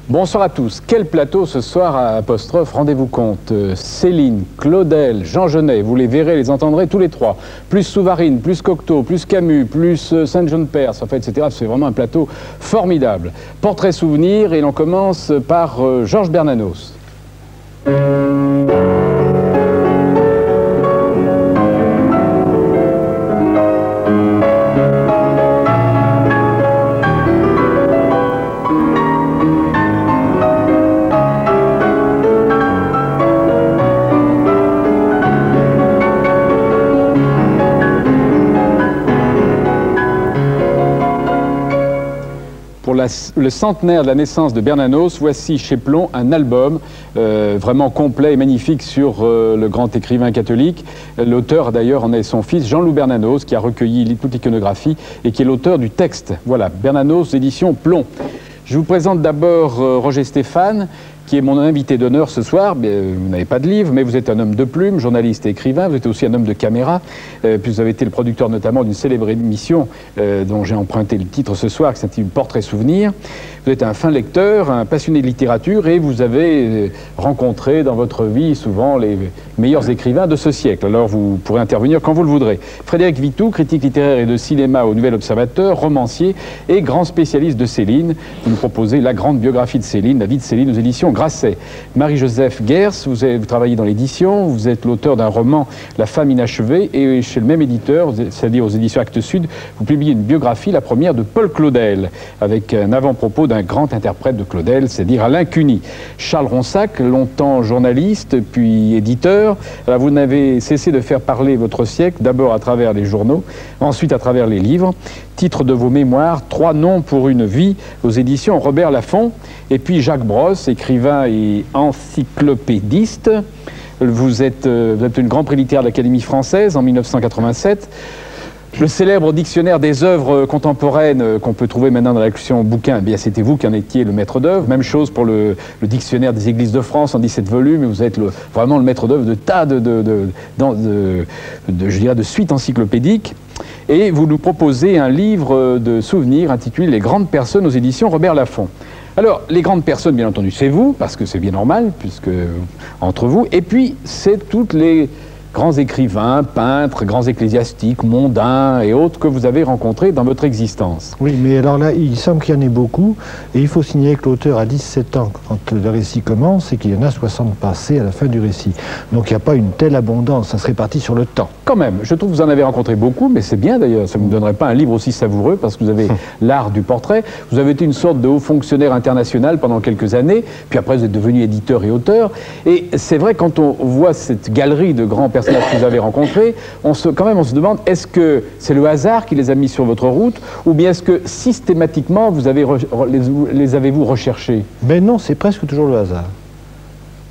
Bonsoir à tous. Quel plateau ce soir à Apostrophe, rendez-vous compte. Céline, Claudel, Jean Genet, vous les verrez, les entendrez tous les trois. Plus Souvarine, plus Cocteau, plus Camus, plus Saint-Jean-de-Perse, en fait, etc. C'est vraiment un plateau formidable. Portrait souvenir, et l'on commence par Georges Bernanos. Pour le centenaire de la naissance de Bernanos, voici chez Plon un album vraiment complet et magnifique sur le grand écrivain catholique. L'auteur d'ailleurs en est son fils Jean-Loup Bernanos, qui a recueilli toute l'iconographie et qui est l'auteur du texte. Voilà, Bernanos, édition Plon. Je vous présente d'abord Roger Stéphane, qui est mon invité d'honneur ce soir. Vous n'avez pas de livre, mais vous êtes un homme de plume, journaliste et écrivain. Vous êtes aussi un homme de caméra, puis vous avez été le producteur notamment d'une célèbre émission dont j'ai emprunté le titre ce soir, qui s'intitule Portrait souvenir. Vous êtes un fin lecteur, un passionné de littérature, et vous avez rencontré dans votre vie souvent les meilleurs écrivains de ce siècle. Alors vous pourrez intervenir quand vous le voudrez. Frédéric Vitou, critique littéraire et de cinéma au Nouvel Observateur, romancier et grand spécialiste de Céline. Vous nous proposez la grande biographie de Céline, la vie de Céline aux éditions Grasset. Marie-Joseph Gers, vous travaillez dans l'édition, vous êtes l'auteur d'un roman, La femme inachevée, et chez le même éditeur, c'est-à-dire aux éditions Actes Sud, vous publiez une biographie, la première de Paul Claudel, avec un avant-propos d'un grand interprète de Claudel, c'est-à-dire Alain Cuny. Charles Ronsac, longtemps journaliste, puis éditeur. Alors vous n'avez cessé de faire parler votre siècle, d'abord à travers les journaux, ensuite à travers les livres. Titre de vos mémoires, 3 noms pour une vie, aux éditions Robert Laffont. Et puis Jacques Brosse, écrivain et encyclopédiste. Vous êtes une grand prix littéraire de l'Académie française en 1987. Le célèbre dictionnaire des œuvres contemporaines qu'on peut trouver maintenant dans la collection bouquins, eh bien c'était vous qui en étiez le maître d'œuvre. Même chose pour le dictionnaire des églises de France en 17 volumes, et vous êtes vraiment le maître d'œuvre de tas je dirais, de suites encyclopédiques. Et vous nous proposez un livre de souvenirs intitulé Les grandes personnes aux éditions Robert Laffont. Alors, les grandes personnes, bien entendu, c'est vous, parce que c'est bien normal, puisque entre vous, et puis c'est toutes les grands écrivains, peintres, grands ecclésiastiques, mondains et autres que vous avez rencontrés dans votre existence. Oui, mais alors là, il semble qu'il y en ait beaucoup, et il faut signaler que l'auteur a 17 ans quand le récit commence, et qu'il y en a 60 passés à la fin du récit. Donc il n'y a pas une telle abondance, ça se répartit sur le temps. Quand même, je trouve que vous en avez rencontré beaucoup, mais c'est bien d'ailleurs, ça ne me donnerait pas un livre aussi savoureux, parce que vous avez l'art du portrait, vous avez été une sorte de haut fonctionnaire international pendant quelques années, puis après vous êtes devenu éditeur et auteur, et c'est vrai, quand on voit cette galerie de grands personnages que vous avez rencontrés, quand même on se demande, est-ce que c'est le hasard qui les a mis sur votre route, ou bien est-ce que systématiquement les avez-vous recherchés? Mais non, c'est presque toujours le hasard.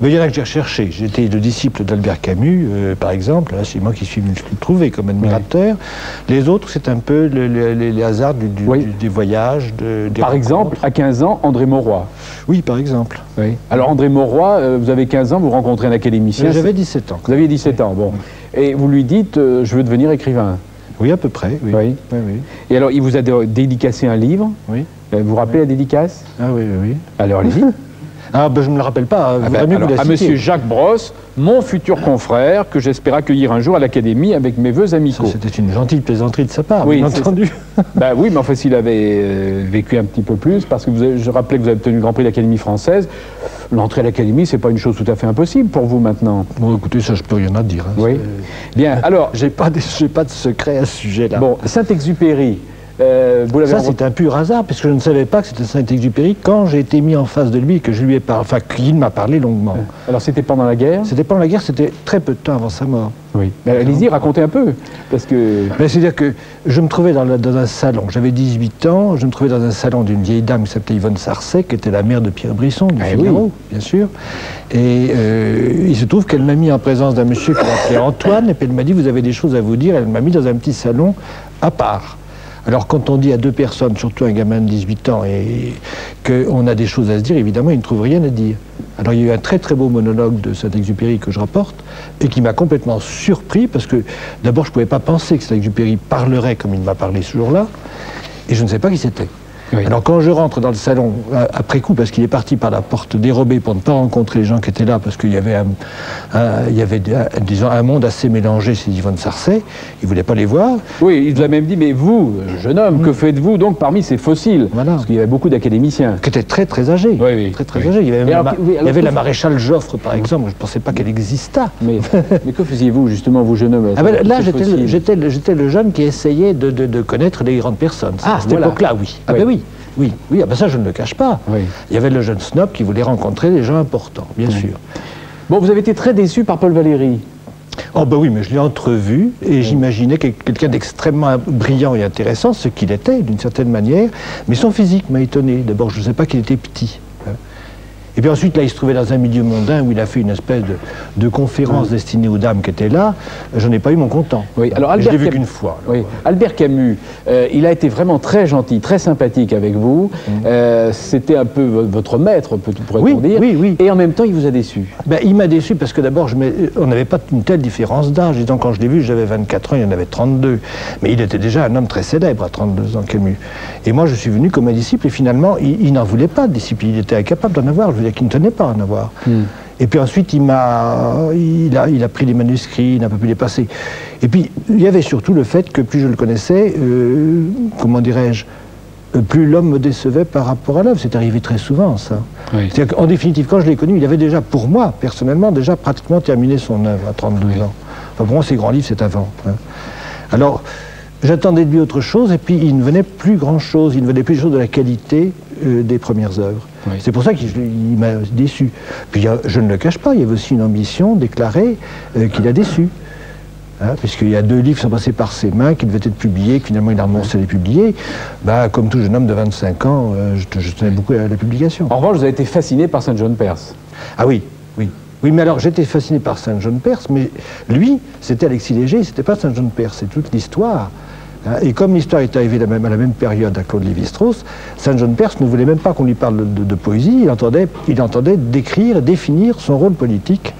Mais il y en a que j'ai recherché. J'étais le disciple d'Albert Camus, par exemple. Là, c'est moi qui suis venu le trouver comme admirateur. Oui. Les autres, c'est un peu les hasards des voyages. Par exemple, à 15 ans, André Mauroy. Oui, par exemple. Oui. Alors, André Mauroy, vous avez 15 ans, vous rencontrez un académicien. J'avais 17 ans. Vous aviez 17 ans, bon. Et vous lui dites, je veux devenir écrivain. Oui, à peu près. Oui. Oui. Oui, oui. Et alors, il vous a dédicacé un livre. Oui. Vous vous rappelez la dédicace? Ah oui, oui. Alors, allez-y. Ah ben je ne me le rappelle pas. Alors, à monsieur Jacques Brosse, mon futur confrère, que j'espère accueillir un jour à l'Académie avec mes vœux amicaux. C'était une gentille plaisanterie de sa part, oui, bien entendu. Ben oui, mais enfin, s'il avait vécu un petit peu plus, parce que je rappelais que vous avez obtenu le Grand Prix de l'Académie française, l'entrée à l'Académie, c'est pas une chose tout à fait impossible pour vous maintenant. Bon, écoutez, ça, je peux rien à dire. Hein, oui. Bien, alors... J'ai pas de secret à ce sujet-là. Bon, Saint-Exupéry... ça, c'est un pur hasard, parce que je ne savais pas que c'était Saint-Exupéry quand j'ai été mis en face de lui et que je lui ai qu'il m'a parlé longuement. Alors, c'était pendant la guerre? C'était pendant la guerre, c'était très peu de temps avant sa mort. Oui. Allez-y, racontez un peu, parce que... C'est-à-dire que je me trouvais dans un salon, j'avais 18 ans, je me trouvais dans un salon d'une vieille dame qui s'appelait Yvonne Sarcey, qui était la mère de Pierre Brisson, du Figaro, bien sûr. Et il se trouve qu'elle m'a mis en présence d'un monsieur qui s'appelait Antoine, et puis elle m'a dit, vous avez des choses à vous dire, elle m'a mis dans un petit salon à part. Alors quand on dit à deux personnes, surtout un gamin de 18 ans, et qu'on a des choses à se dire, évidemment, il ne trouve rien à dire. Alors il y a eu un très très beau monologue de Saint-Exupéry que je rapporte, et qui m'a complètement surpris, parce que d'abord je ne pouvais pas penser que Saint-Exupéry parlerait comme il m'a parlé ce jour-là, et je ne sais pas qui c'était. Oui. Alors quand je rentre dans le salon, après coup, parce qu'il est parti par la porte dérobée pour ne pas rencontrer les gens qui étaient là, parce qu'il y avait, disons, un monde assez mélangé, c'est Yvonne Sarcey, il ne voulait pas les voir. Oui, il a même dit, mais vous, jeune homme, que faites-vous donc parmi ces fossiles? Voilà. Parce qu'il y avait beaucoup d'académiciens. Qui étaient très très âgés. Oui, oui. Très âgés. Il y avait, la maréchale Joffre, par exemple, je ne pensais pas qu'elle existât. Mais que faisiez-vous, justement, vous, jeune homme? Là, j'étais le jeune qui essayait de connaître les grandes personnes. À cette époque-là, oui. Ah ben oui. Oui, ça je ne le cache pas. Oui. Il y avait le jeune snob qui voulait rencontrer des gens importants, bien sûr. Bon, vous avez été très déçu par Paul Valéry. Oh ben oui, mais je l'ai entrevu et j'imaginais quelqu'un d'extrêmement brillant et intéressant, ce qu'il était d'une certaine manière, mais son physique m'a étonné. D'abord, je ne sais pas qu'il était petit. Et puis ensuite, là, il se trouvait dans un milieu mondain où il a fait une espèce de conférence destinée aux dames qui étaient là. Je n'ai pas eu mon content. Oui, alors Albert, je l'ai vu qu'une fois. Oui. Albert Camus, il a été vraiment très gentil, très sympathique avec vous. C'était un peu votre maître, pourrait-on dire. Oui. Et en même temps, il vous a déçu. Ben, il m'a déçu parce que d'abord, on n'avait pas une telle différence d'âge. Disons, quand je l'ai vu, j'avais 24 ans, il en avait 32. Mais il était déjà un homme très célèbre à 32 ans, Camus. Et moi, je suis venu comme un disciple et finalement, il n'en voulait pas de disciple. Il était incapable d'en avoir. Qui ne tenait pas à en avoir. Et puis ensuite, il a pris les manuscrits, il n'a pas pu les passer. Et puis, il y avait surtout le fait que plus je le connaissais, comment dirais-je, plus l'homme me décevait par rapport à l'œuvre. C'est arrivé très souvent, ça. Oui. C'est-à-dire qu'en définitive, quand je l'ai connu, il avait déjà, pour moi, personnellement, déjà pratiquement terminé son œuvre à 32 ans. Enfin, pour moi, ses grands livres, c'est avant. Alors, j'attendais de lui autre chose, et puis il ne venait plus grand-chose. Il ne venait plus de la qualité des premières œuvres. Oui. C'est pour ça qu'il m'a déçu. Puis je ne le cache pas, il y avait aussi une ambition déclarée qu'il a déçu. Puisqu'il y a 2 livres qui sont passés par ses mains, qui devaient être publiés, que finalement il a renoncé à les publier. Comme tout jeune homme de 25 ans, je tenais beaucoup à la publication. En revanche, vous avez été fasciné par Saint John Perse. Ah oui. Oui, mais alors j'étais fasciné par Saint John Perse, mais lui, c'était Alexis Léger, c'était pas Saint John Perse, c'est toute l'histoire. Et comme l'histoire est arrivée à la même période à Claude Lévi-Strauss, Saint John Perse ne voulait même pas qu'on lui parle de poésie, il entendait décrire, définir son rôle politique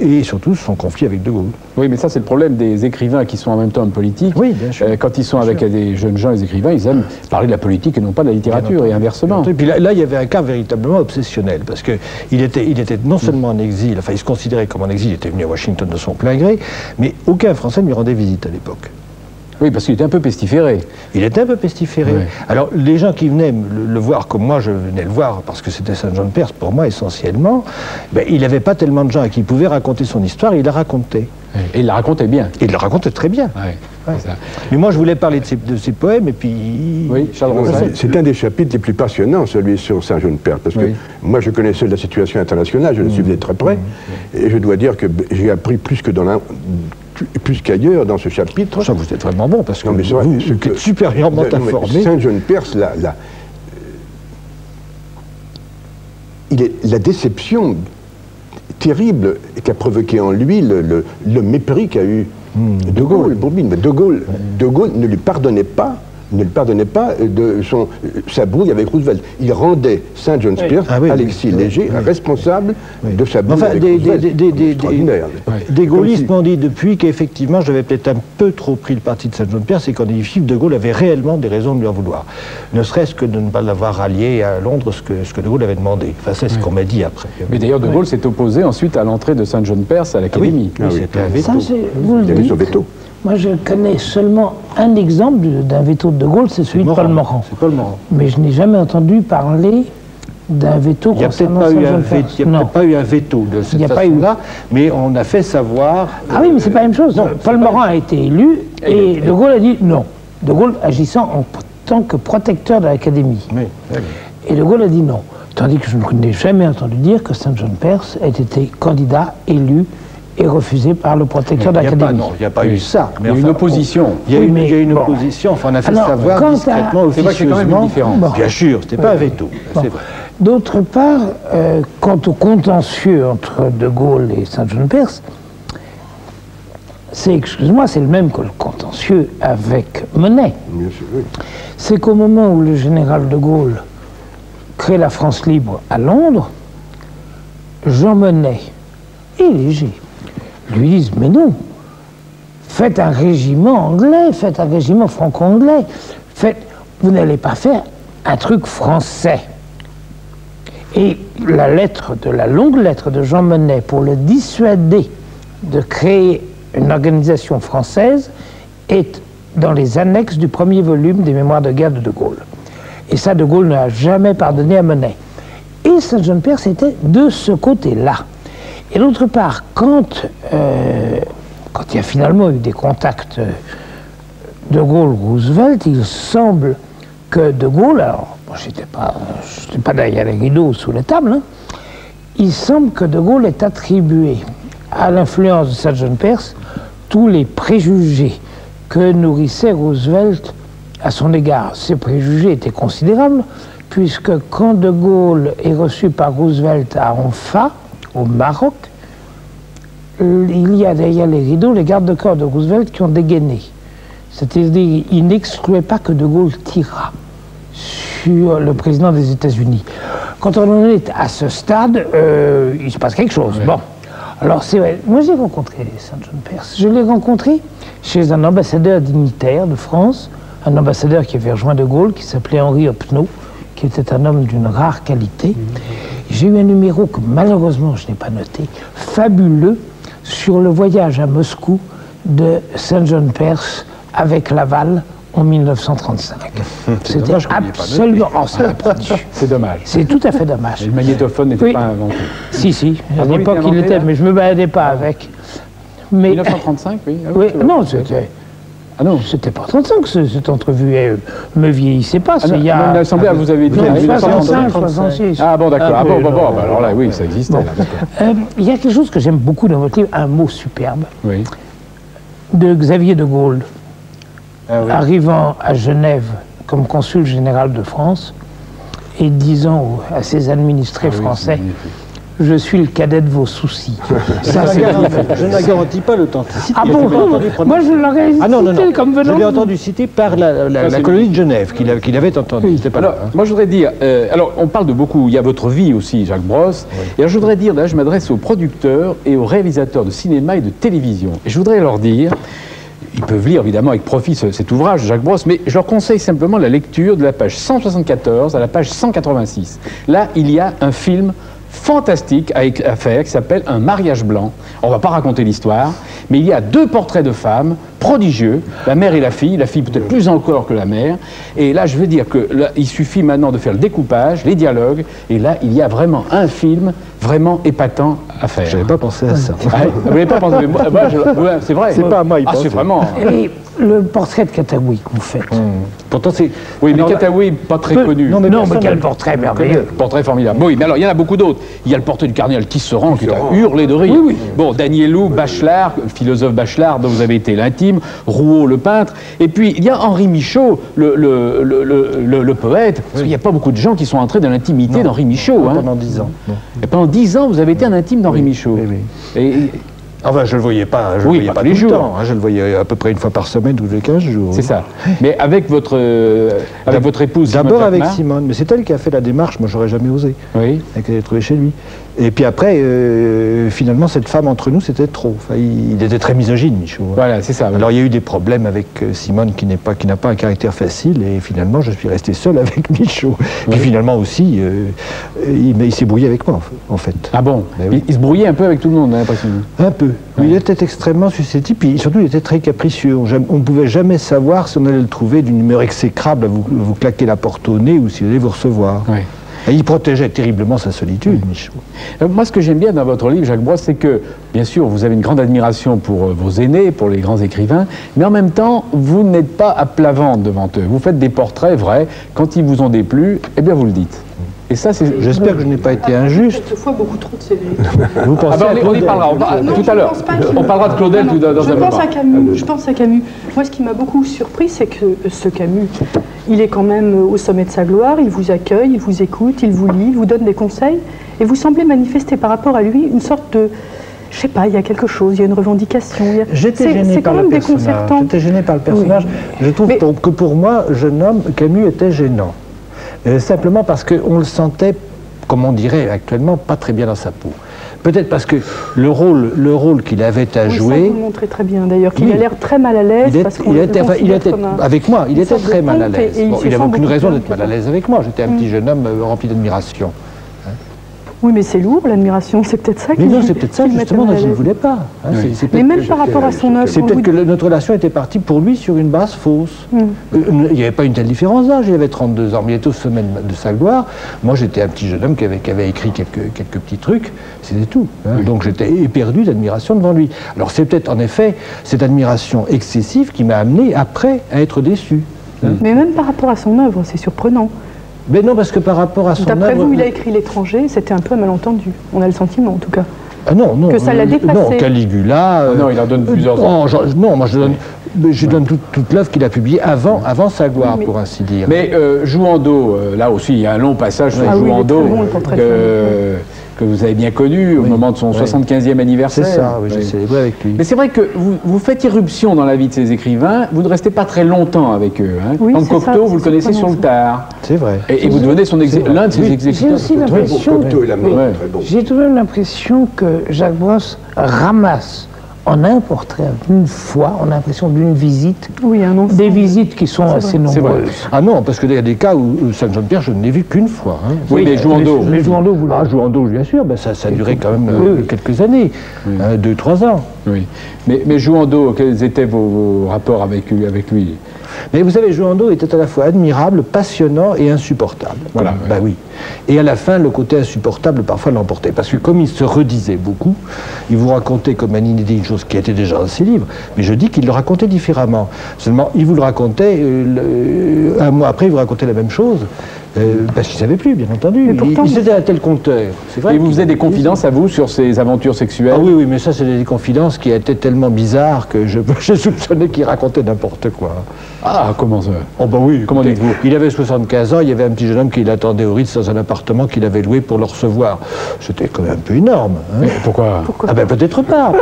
et surtout son conflit avec De Gaulle. Oui, mais ça c'est le problème des écrivains qui sont en même temps hommes politiques. Oui, bien sûr. Quand ils sont avec des jeunes gens, les écrivains, ils aiment parler de la politique et non pas de la littérature, et inversement. Et puis là, il y avait un cas véritablement obsessionnel, parce qu'il était non seulement en exil, enfin il se considérait comme en exil, il était venu à Washington de son plein gré, mais aucun Français ne lui rendait visite à l'époque. Oui, parce qu'il était un peu pestiféré. Il était un peu pestiféré. Oui. Alors, les gens qui venaient le voir comme moi, je venais le voir, parce que c'était Saint John Perse, pour moi, essentiellement, il n'avait pas tellement de gens à qui il pouvait raconter son histoire, et il la racontait. Oui. Et il la racontait bien. Et il la racontait très bien. Oui. Mais moi, je voulais parler de ses poèmes, et puis... Oui, Charles Ronsard. C'est un des chapitres les plus passionnants, celui sur Saint John Perse, parce que moi, je connaissais la situation internationale, je le suivais de très près, et je dois dire que j'ai appris plus qu'ailleurs dans ce chapitre. Ça, vous êtes vraiment bon, parce que vous êtes supérieurement informé. Saint John Perse, la déception terrible qu'a provoqué en lui le mépris qu'a eu De Gaulle. De Gaulle ne lui pardonnait pas de sa brouille avec Roosevelt. Il rendait Saint John Perse, Alexis Léger, responsable de sa brouille avec Roosevelt. Des gaullistes m'ont dit depuis qu'effectivement j'avais peut-être un peu trop pris le parti de Saint John Perse et qu'en définitive De Gaulle avait réellement des raisons de lui en vouloir. Ne serait-ce que de ne pas l'avoir rallié à Londres, ce que De Gaulle avait demandé. Enfin, c'est ce qu'on m'a dit après. Mais d'ailleurs, De Gaulle s'est opposé ensuite à l'entrée de Saint John Perse à l'Académie. C'était un veto. Il avait son veto. Moi, je connais seulement un exemple d'un veto de Gaulle, c'est celui de Paul Morand. Mais je n'ai jamais entendu parler d'un veto concernant Saint John Perse. Il n'y a peut-être pas eu un veto de cette façon-là, mais on a fait savoir... Ah oui, mais c'est pas la même chose. Non, Paul Morand a été élu et De Gaulle a dit non. De Gaulle agissant en tant que protecteur de l'Académie. Et De Gaulle a dit non. Tandis que je n'ai jamais entendu dire que Saint John Perse ait été candidat, élu et refusé par le protecteur de l'Académie. Il n'y a pas eu ça. Mais il y a une opposition. Il y a une opposition, enfin on a fait savoir discrètement, officieusement. C'est vrai qu'il y a quand même une différence. Bien sûr, c'était pas un veto. D'autre part, quant au contentieux entre De Gaulle et Saint John Perse, c'est le même que le contentieux avec Monet. C'est qu'au moment où le général De Gaulle crée la France libre à Londres, Jean Monnet et Léger lui disent mais non, faites un régiment anglais, faites un régiment franco-anglais, vous n'allez pas faire un truc français. Et la longue lettre de Jean Monnet pour le dissuader de créer une organisation française est dans les annexes du premier volume des Mémoires de guerre de Gaulle. Et ça, de Gaulle n'a jamais pardonné à Monnet. Et Saint-Jean-de-Perse était de ce côté-là. Et d'autre part, quand il y a finalement eu des contacts de Gaulle-Roosevelt, il semble que de Gaulle, alors je n'étais pas derrière les rideaux sous la table, hein, il semble que de Gaulle ait attribué à l'influence de Saint-Jean-de-Perse tous les préjugés que nourrissait Roosevelt à son égard. Ces préjugés étaient considérables, puisque quand de Gaulle est reçu par Roosevelt à Anfa, au Maroc, il y a derrière les rideaux les gardes de corps de Roosevelt qui ont dégainé. C'est-à-dire il n'excluait pas que de Gaulle tirât sur le président des États-Unis. Quand on en est à ce stade, il se passe quelque chose. Oui. Bon, alors c'est vrai, moi j'ai rencontré Saint-Jean-de-Perse. Je l'ai rencontré chez un ambassadeur dignitaire de France, un ambassadeur qui avait rejoint de Gaulle, qui s'appelait Henri Opnaud, qui était un homme d'une rare qualité. J'ai eu un numéro que malheureusement je n'ai pas noté, fabuleux, sur le voyage à Moscou de Saint-Jean-de-Perse avec Laval en 1935. C'était absolument... C'est dommage. C'est tout à fait dommage. Et le magnétophone n'était pas inventé. Si. À l'époque, il était, mais je ne me baladais pas avec. Mais... 1935, oui. Ah, oui, non, c'était... Ah non, c'était pas 35 que cette entrevue me vieillissait pas. Il y a... L'Assemblée, vous avez dit 1935, 1936. Ah bon, d'accord. Alors là, oui, ça existait. Il y a quelque chose que j'aime beaucoup dans votre livre, un mot superbe, oui, de Xavier de Gaulle, arrivant à Genève comme consul général de France et disant à ses administrés français: je suis le cadet de vos soucis. Ça, je ne garantis pas l'authenticité. Ah bon, moi je l'aurais cité comme venant. Je l'ai entendu citer par la colonie de Genève, qu'il avait entendu. Oui. Alors, moi je voudrais dire, alors on parle de beaucoup, il y a votre vie aussi, Jacques Brosse, et alors, je voudrais dire, là je m'adresse aux producteurs et aux réalisateurs de cinéma et de télévision. Et je voudrais leur dire, ils peuvent lire évidemment avec profit cet ouvrage de Jacques Brosse, mais je leur conseille simplement la lecture de la page 174 à la page 186. Là, il y a un film fantastique à faire qui s'appelle Un mariage blanc. On ne va pas raconter l'histoire, mais il y a deux portraits de femmes prodigieux, la mère et la fille peut-être plus encore que la mère. Et là, je veux dire que là, il suffit maintenant de faire le découpage, les dialogues, et là, il y a vraiment un film vraiment épatant à faire. Je n'avais pas pensé à ça. Vous n'avez pas pensé, mais moi, c'est vrai. C'est pas à moi, il pense. C'est vraiment... Et le portrait de Kataoui que vous faites. Pourtant, c'est... Oui, mais Kataoui, pas très connu. Non, mais quel portrait merveilleux. Portrait formidable. Oui, mais alors, il y en a beaucoup d'autres. Il y a le portrait du cardinal Tisserand qui a hurlé de rire. Oui. Bon, Danielou, Bachelard, philosophe Bachelard, dont vous avez été l'intime, Rouault, le peintre. Et puis, il y a Henri Michaud, le poète. Parce qu'il n'y a pas beaucoup de gens qui sont entrés dans l'intimité d'Henri Michaud. Pendant 10 ans. Et pendant 10 ans, vous avez été un intime d'Henri Michaud. Oui. Enfin, je ne le voyais pas, pas tous les jours. Je le voyais à peu près une fois par semaine, tous les 15 jours. C'est ça. Mais avec votre épouse. D'abord avec Simone, mais c'est elle qui a fait la démarche, moi j'aurais jamais osé. Oui. Elle l'avait trouvée chez lui. Et puis après, finalement, cette femme entre nous, c'était trop. Enfin, il était très misogyne, Michaud. Voilà, c'est ça. Oui. Alors il y a eu des problèmes avec Simone qui n'a pas un caractère facile, et finalement, je suis resté seul avec Michaud. Puis finalement aussi, il s'est brouillé avec moi, en fait. Ah bon? Ben oui. Il se brouillait un peu avec tout le monde, on a l'impression. Un peu. Oui. Il était extrêmement susceptible, puis surtout, il était très capricieux. On ne pouvait jamais savoir si on allait le trouver d'une humeur exécrable à vous claquer la porte au nez ou s'il allait vous recevoir. Oui. Et il protégeait terriblement sa solitude, Michaud. Moi, ce que j'aime bien dans votre livre, Jacques Brosse, c'est que, bien sûr, vous avez une grande admiration pour vos aînés, pour les grands écrivains, mais en même temps, vous n'êtes pas à plat ventre devant eux. Vous faites des portraits vrais. Quand ils vous ont déplu, eh bien, vous le dites. Et ça, c'est... J'espère que je n'ai pas été injuste. Quelquefois, beaucoup trop de CV. Vous pensez on y parlera. Tout à l'heure. On parlera de Claudel dans un moment. Je pense à Camus. Moi, ce qui m'a beaucoup surpris, c'est que ce Camus, il est quand même au sommet de sa gloire. Il vous accueille, il vous écoute, il vous lit, il vous donne des conseils. Et vous semblez manifester par rapport à lui une sorte de... Je sais pas, il y a quelque chose, il y a une revendication. J'étais gêné par le personnage. J'étais gêné par le personnage. Oui. Je trouve que pour moi, jeune homme, Camus était gênant. Simplement parce qu'on le sentait, comme on dirait actuellement, pas très bien dans sa peau. Peut-être parce que le rôle qu'il avait à jouer... Ça vous le montrez très bien d'ailleurs, qu'il a l'air très mal à l'aise. Avec moi, il était très mal à l'aise. Bon, il n'avait aucune raison d'être mal à l'aise avec moi. J'étais un petit jeune homme rempli d'admiration. Oui, mais c'est lourd, l'admiration, c'est peut-être ça qui... Mais non, c'est peut-être ça, justement, dont je ne voulais pas. Hein, oui. Mais même par rapport à son œuvre... C'est peut-être que notre relation était partie pour lui sur une base fausse. Il n'y avait pas une telle différence d'âge, il avait 32 ans, mais il était au sommet de sa gloire. Moi, j'étais un petit jeune homme qui avait écrit quelques petits trucs, c'était tout. Hein. Donc j'étais éperdu d'admiration devant lui. Alors c'est peut-être, en effet, cette admiration excessive qui m'a amené, après, à être déçu. Hein. Mais même par rapport à son œuvre, c'est surprenant. Mais non, parce que par rapport à son œuvre... D'après vous, il a écrit L'étranger, c'était un peu un malentendu. On a le sentiment, en tout cas. Ah non, non. Que ça l'a dépassé. Non, Caligula... non, il en donne plusieurs ans. Non, moi je donne toute l'œuvre qu'il a publiée avant sa gloire, pour ainsi dire. Mais Jouhandeau, là aussi, il y a un long passage sur Jouhandeau que vous avez bien connu au moment de son 75e anniversaire. C'est ça, oui, j'ai célébré avec lui. Mais c'est vrai que vous faites irruption dans la vie de ces écrivains, vous ne restez pas très longtemps avec eux. Hein. Oui, Cocteau, vous le connaissez sur le tard. C'est vrai. Et vous devenez l'un de ses exécuteurs. J'ai aussi l'impression... J'ai tout de même l'impression que Jacques Brosse ramasse en un portrait, une fois, on a l'impression d'une visite, des visites qui sont assez nombreuses. Ah non, parce qu'il y a des cas où Saint-Jean-de-Pierre, je ne l'ai vu qu'une fois. Hein. Oui, mais Jouhandeau. Mais Jouhandeau, bien sûr, ben ça a duré quand même quelques années, 2-3 ans. Oui. Mais Jouhandeau, quels étaient vos rapports avec lui? Mais vous savez, Jouhandeau était à la fois admirable, passionnant et insupportable. Voilà. Ben oui. Et à la fin, le côté insupportable parfois l'emportait. Parce que comme il se redisait beaucoup, il vous racontait comme un inédit une chose qui était déjà dans ses livres, mais je dis qu'il le racontait différemment. Seulement, il vous le racontait, un mois après, il vous racontait la même chose. Parce qu'il ne savait plus, bien entendu. Il était un tel conteur. Et vous faisiez des confidences à vous sur ses aventures sexuelles? Ah oui, mais ça, c'est des confidences qui étaient tellement bizarres que j'ai soupçonné qu'il racontait n'importe quoi. Ah, comment ça? Oh bah oui. Comment dites-vous? Il avait 75 ans, il y avait un petit jeune homme qui l'attendait au Ritz dans un appartement qu'il avait loué pour le recevoir. C'était quand même un peu énorme. Hein. Pourquoi? Ah ben peut-être pas,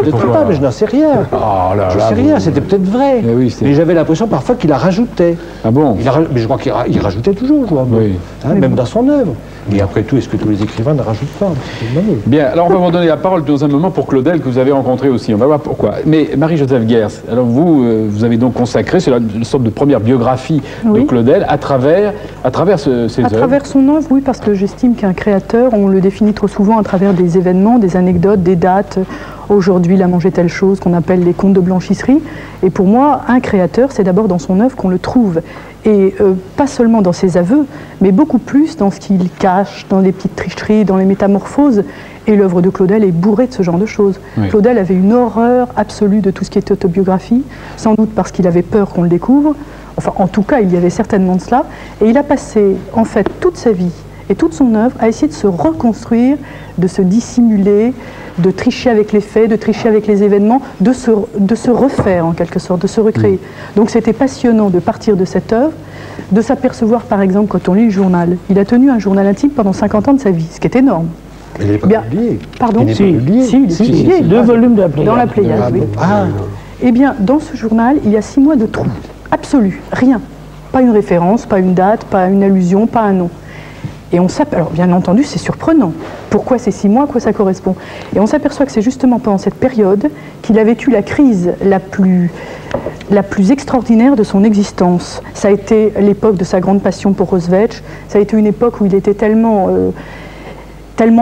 mais je n'en sais rien. Oh là, je sais rien, c'était peut-être vrai. Mais j'avais l'impression parfois qu'il la rajoutait. Ah bon? Mais je crois qu'il rajoutait toujours, Jouhandeau. Oui. Hein, même dans son œuvre. Et après tout, est-ce que tous les écrivains ne rajoutent pas? Bien, alors on va vous donner la parole dans un moment pour Claudel, que vous avez rencontré aussi. On va voir pourquoi. Mais Marie-Joseph Guers, alors vous avez donc consacré, c'est une sorte de première biographie de Claudel à travers ses œuvres. À travers son œuvre, oui, parce que j'estime qu'un créateur, on le définit trop souvent à travers des événements, des anecdotes, des dates. Aujourd'hui, il a mangé telle chose qu'on appelle les contes de blanchisserie. Et pour moi, un créateur, c'est d'abord dans son œuvre qu'on le trouve. Et pas seulement dans ses aveux, mais beaucoup plus dans ce qu'il cache, dans les petites tricheries, dans les métamorphoses. Et l'œuvre de Claudel est bourrée de ce genre de choses. Oui. Claudel avait une horreur absolue de tout ce qui est autobiographie, sans doute parce qu'il avait peur qu'on le découvre. Enfin, en tout cas, il y avait certainement de cela. Et il a passé, en fait, toute sa vie et toute son œuvre à essayer de se reconstruire, de se dissimuler, de tricher avec les faits, de tricher avec les événements, de se refaire en quelque sorte, de se recréer. Donc c'était passionnant de partir de cette œuvre, de s'apercevoir par exemple quand on lit le journal. Il a tenu un journal intime pendant 50 ans de sa vie, ce qui est énorme. Il n'est pas publié. Pardon? Il n'est pas publié. Si, il est publié. 2 volumes de la Pléiade. Dans la Pléiade, oui. Eh bien, dans ce journal, il y a 6 mois de trou. Absolu, rien. Pas une référence, pas une date, pas une allusion, pas un nom. Et on s'aperçoit, alors bien entendu, c'est surprenant. Pourquoi ces 6 mois, à quoi ça correspond? Et on s'aperçoit que c'est justement pendant cette période qu'il a vécu la crise la plus extraordinaire de son existence. Ça a été l'époque de sa grande passion pour Roswetsch. Ça a été une époque où il était tellement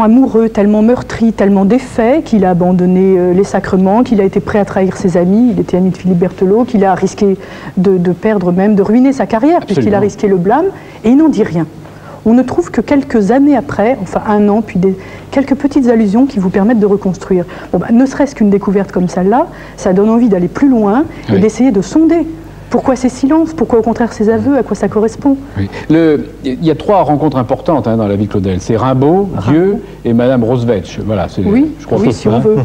amoureux, tellement meurtri, tellement défait qu'il a abandonné les sacrements, qu'il a été prêt à trahir ses amis. Il était ami de Philippe Berthelot, qu'il a risqué de perdre même, de ruiner sa carrière, puisqu'il a risqué le blâme, et il n'en dit rien. On ne trouve que quelques années après, enfin 1 an, puis quelques petites allusions qui vous permettent de reconstruire. Bon, ne serait-ce qu'une découverte comme celle-là, ça donne envie d'aller plus loin et d'essayer de sonder. Pourquoi ces silences? Pourquoi au contraire ces aveux? À quoi ça correspond? Oui. Il y a 3 rencontres importantes dans la vie de Claudel. C'est Rimbaud, Dieu et Madame Roswetsch. Voilà, oui, je crois si on veut.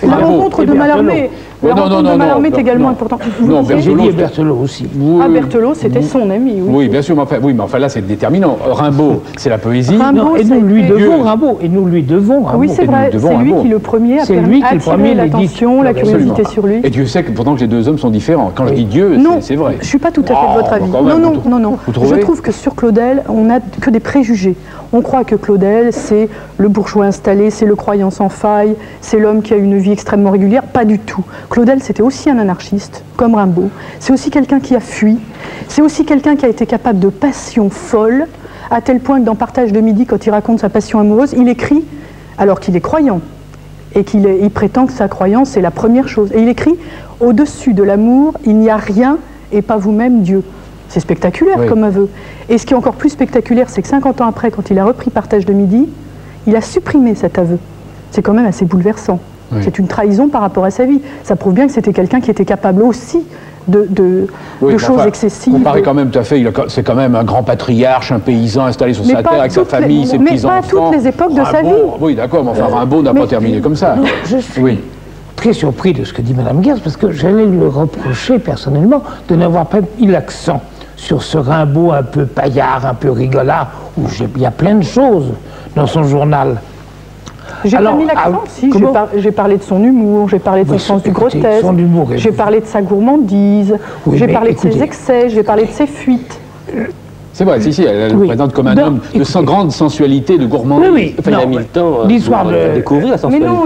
La rencontre de Mallarmé. La rencontre de Mallarmé est également importante. Non, Berthelot aussi. Ah, Berthelot, c'était son ami, oui. Oui, bien sûr, mais enfin là, c'est déterminant. Rimbaud, c'est la poésie. Non, et nous lui devons Rimbaud. Et nous lui devons Rimbaud. Oui, c'est vrai, c'est lui qui le premier a permis d'attirer l'attention, la curiosité sur lui. Et Dieu sait que pourtant que les deux hommes sont différents. Quand je dis Dieu, c'est vrai. Je ne suis pas tout à fait de votre avis. Non. Je trouve que sur Claudel, on n'a que des préjugés. On croit que Claudel, c'est le bourgeois installé, c'est le croyant sans faille, c'est l'homme qui a une vie extrêmement régulière. Pas du tout. Claudel, c'était aussi un anarchiste, comme Rimbaud. C'est aussi quelqu'un qui a fui. C'est aussi quelqu'un qui a été capable de passion folle, à tel point que dans Partage de midi, quand il raconte sa passion amoureuse, il écrit, alors qu'il est croyant, et il prétend que sa croyance est la première chose. Et il écrit, au-dessus de l'amour, il n'y a rien, et pas vous-même Dieu. C'est spectaculaire comme aveu. Et ce qui est encore plus spectaculaire, c'est que 50 ans après, quand il a repris Partage de midi, il a supprimé cet aveu. C'est quand même assez bouleversant. Oui. C'est une trahison par rapport à sa vie. Ça prouve bien que c'était quelqu'un qui était capable aussi de choses excessives. On paraît quand même tout à fait, c'est quand même un grand patriarche, un paysan installé sur sa terre avec sa famille, ses petits-enfants. Mais pas à toutes les époques de sa vie. Oui, d'accord, mais enfin Rimbaud n'a pas terminé comme ça. Non, je suis très surpris de ce que dit Mme Geertz, parce que j'allais lui reprocher personnellement de n'avoir pas mis l'accent sur ce Rimbaud un peu paillard, un peu rigolard, où il y a plein de choses dans son journal. J'ai pas mis l'accent, si, j'ai parlé de son humour, j'ai parlé de son sens du grotesque, j'ai parlé de sa gourmandise, j'ai parlé de ses excès, j'ai parlé de ses fuites. C'est vrai, si, elle le présente comme un homme de grande sensualité, de gourmandise. Oui, il a mis le temps à découvrir la sensualité. Mais non,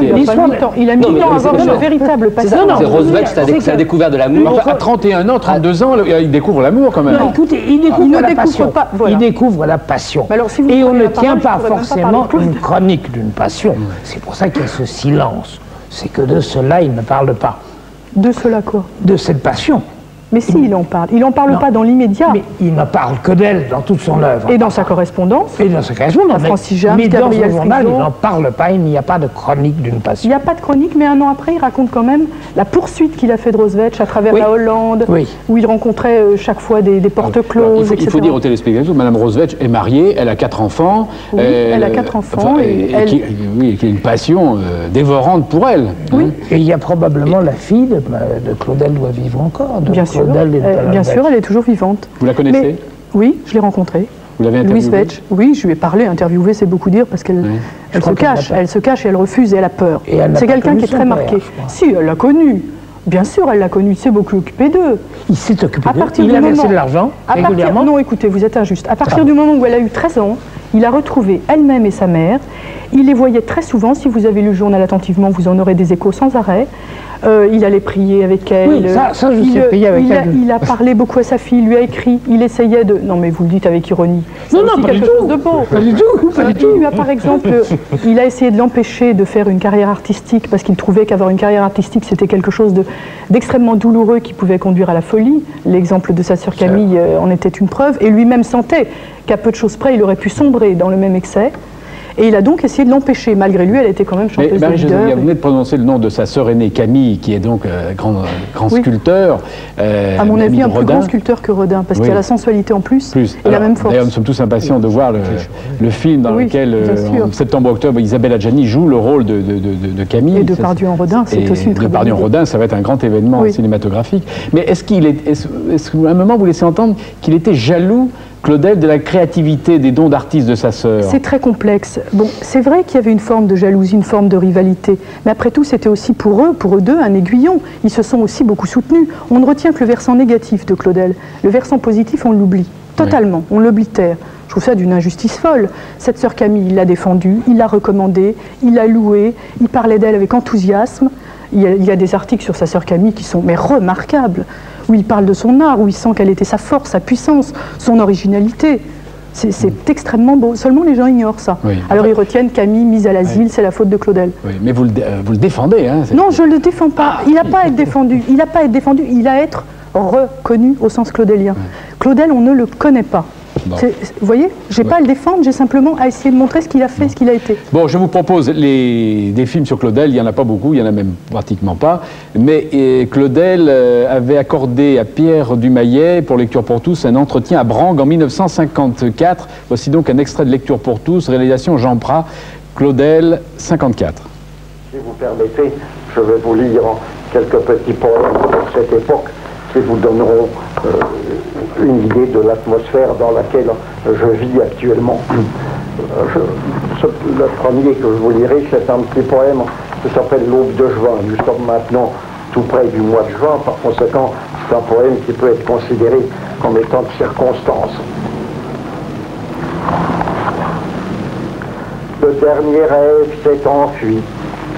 il a mis le temps à avoir une véritable passion. C'est Roosevelt qui a découvert de l'amour. À 31 ans, 32 ans, il découvre l'amour quand même. Non, écoutez, il découvre la passion. Il découvre la passion. Et on ne tient pas forcément une chronique d'une passion. C'est pour ça qu'il y a ce silence. C'est que de cela, il ne parle pas. De cela quoi? De cette passion. Mais si, il en parle. Il n'en parle pas dans l'immédiat. Mais il ne parle que d'elle dans toute son œuvre. Et dans sa correspondance. Et dans sa correspondance. Francis Jarre, mais dans son journal, il n'en parle pas. Il n'y a pas de chronique d'une passion. Il n'y a pas de chronique, mais un an après, il raconte quand même la poursuite qu'il a fait de Roosevelt à travers la Hollande, où il rencontrait chaque fois des portes closes, etc. Il faut dire aux téléspectateurs que Mme Roosevelt est mariée, elle a 4 enfants. Oui, elle a 4 enfants. Qui a une passion dévorante pour elle. Oui. Et il y a probablement la fille de Claudel doit vivre encore. Bien sûr. Bien sûr, elle est toujours vivante. Vous la connaissez? Oui, je l'ai rencontrée. Vous l'avez interviewée? Louise Vetch. Oui, je lui ai parlé. Interviewer, c'est beaucoup dire parce qu'elle se cache. Elle se cache et elle refuse et elle a peur. C'est quelqu'un qui est très marqué. Si, elle l'a connue. Bien sûr, elle l'a connue. Il s'est beaucoup occupé d'eux. Il s'est occupé d'eux. Il a versé de l'argent régulièrement. Non, écoutez, vous êtes injuste. À partir du moment où elle a eu 13 ans, il a retrouvé elle-même et sa mère. Il les voyait très souvent. Si vous avez lu le journal attentivement, vous en aurez des échos sans arrêt. Il allait prier avec elle. Oui, ça je sais prier avec elle. Il a parlé beaucoup à sa fille, il lui a écrit, il essayait de... Non mais vous le dites avec ironie. Non, pas du tout. De beau. Pas du tout. Pas du tout. Il lui a, par exemple, il a essayé de l'empêcher de faire une carrière artistique parce qu'il trouvait qu'avoir une carrière artistique c'était quelque chose d'extrêmement douloureux qui pouvait conduire à la folie. L'exemple de sa sœur Camille en était une preuve. Et lui-même sentait qu'à peu de choses près, il aurait pu sombrer dans le même excès. Et il a donc essayé de l'empêcher. Malgré lui, elle était quand même chanteuse de leader. Vous venez de prononcer le nom de sa sœur aînée Camille, qui est donc grand sculpteur. À mon avis, un plus grand sculpteur que Rodin, parce qu'il a la sensualité en plus. Et la même force. D'ailleurs, nous sommes tous impatients de voir le film dans lequel, en septembre-octobre, Isabelle Adjani joue le rôle de Camille. Et Depardieu en Rodin, c'est aussi une très bonne idée. Depardieu en Rodin, ça va être un grand événement cinématographique. Mais est-ce qu'à un moment, vous laissez entendre qu'il était jaloux, Claudel, de la créativité, des dons d'artiste de sa sœur? C'est très complexe. Bon, c'est vrai qu'il y avait une forme de jalousie, une forme de rivalité. Mais après tout, c'était aussi pour eux deux, un aiguillon. Ils se sont aussi beaucoup soutenus. On ne retient que le versant négatif de Claudel. Le versant positif, on l'oublie. Totalement. On l'oblitère. Je trouve ça d'une injustice folle. Cette sœur Camille, il l'a défendue, il l'a recommandée, il l'a louée, il parlait d'elle avec enthousiasme. Il y a des articles sur sa sœur Camille qui sont remarquables, où il parle de son art, où il sent quelle était sa force, sa puissance, son originalité. C'est extrêmement beau. Seulement les gens ignorent ça. Oui. Alors ils retiennent Camille mise à l'asile, c'est la faute de Claudel. Oui, mais vous le défendez, hein? Non, je ne le défends pas. Il n'a pas à être défendu. Il n'a pas à être défendu. Il a à être reconnu au sens claudélien. Claudel, on ne le connaît pas. Bon. Vous voyez, je n'ai pas à le défendre, j'ai simplement à essayer de montrer ce qu'il a fait, ce qu'il a été. Bon, je vous propose des films sur Claudel, il n'y en a pas beaucoup, il n'y en a même pratiquement pas, mais Claudel avait accordé à Pierre Dumayet, pour Lecture pour tous, un entretien à Brangue en 1954. Voici donc un extrait de Lecture pour tous, réalisation Jean Prat, Claudel, 54. Si vous permettez, je vais vous lire quelques petits poèmes de cette époque qui vous donneront une idée de l'atmosphère dans laquelle je vis actuellement. Le premier que je vous lirai, c'est un petit poème qui s'appelle L'Aube de juin. Nous sommes maintenant tout près du mois de juin, par conséquent, c'est un poème qui peut être considéré comme étant de circonstance. Le dernier rêve s'est enfui.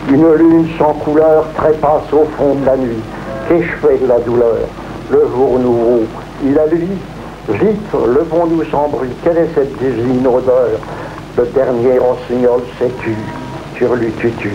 Une lune sans couleur trépasse au fond de la nuit. Qu'ai-je fait de la douleur? Le jour nouveau, il a lui. Vite, levons-nous sans bruit. Quelle est cette divine odeur? Le dernier rossignol s'est tu, turlututu.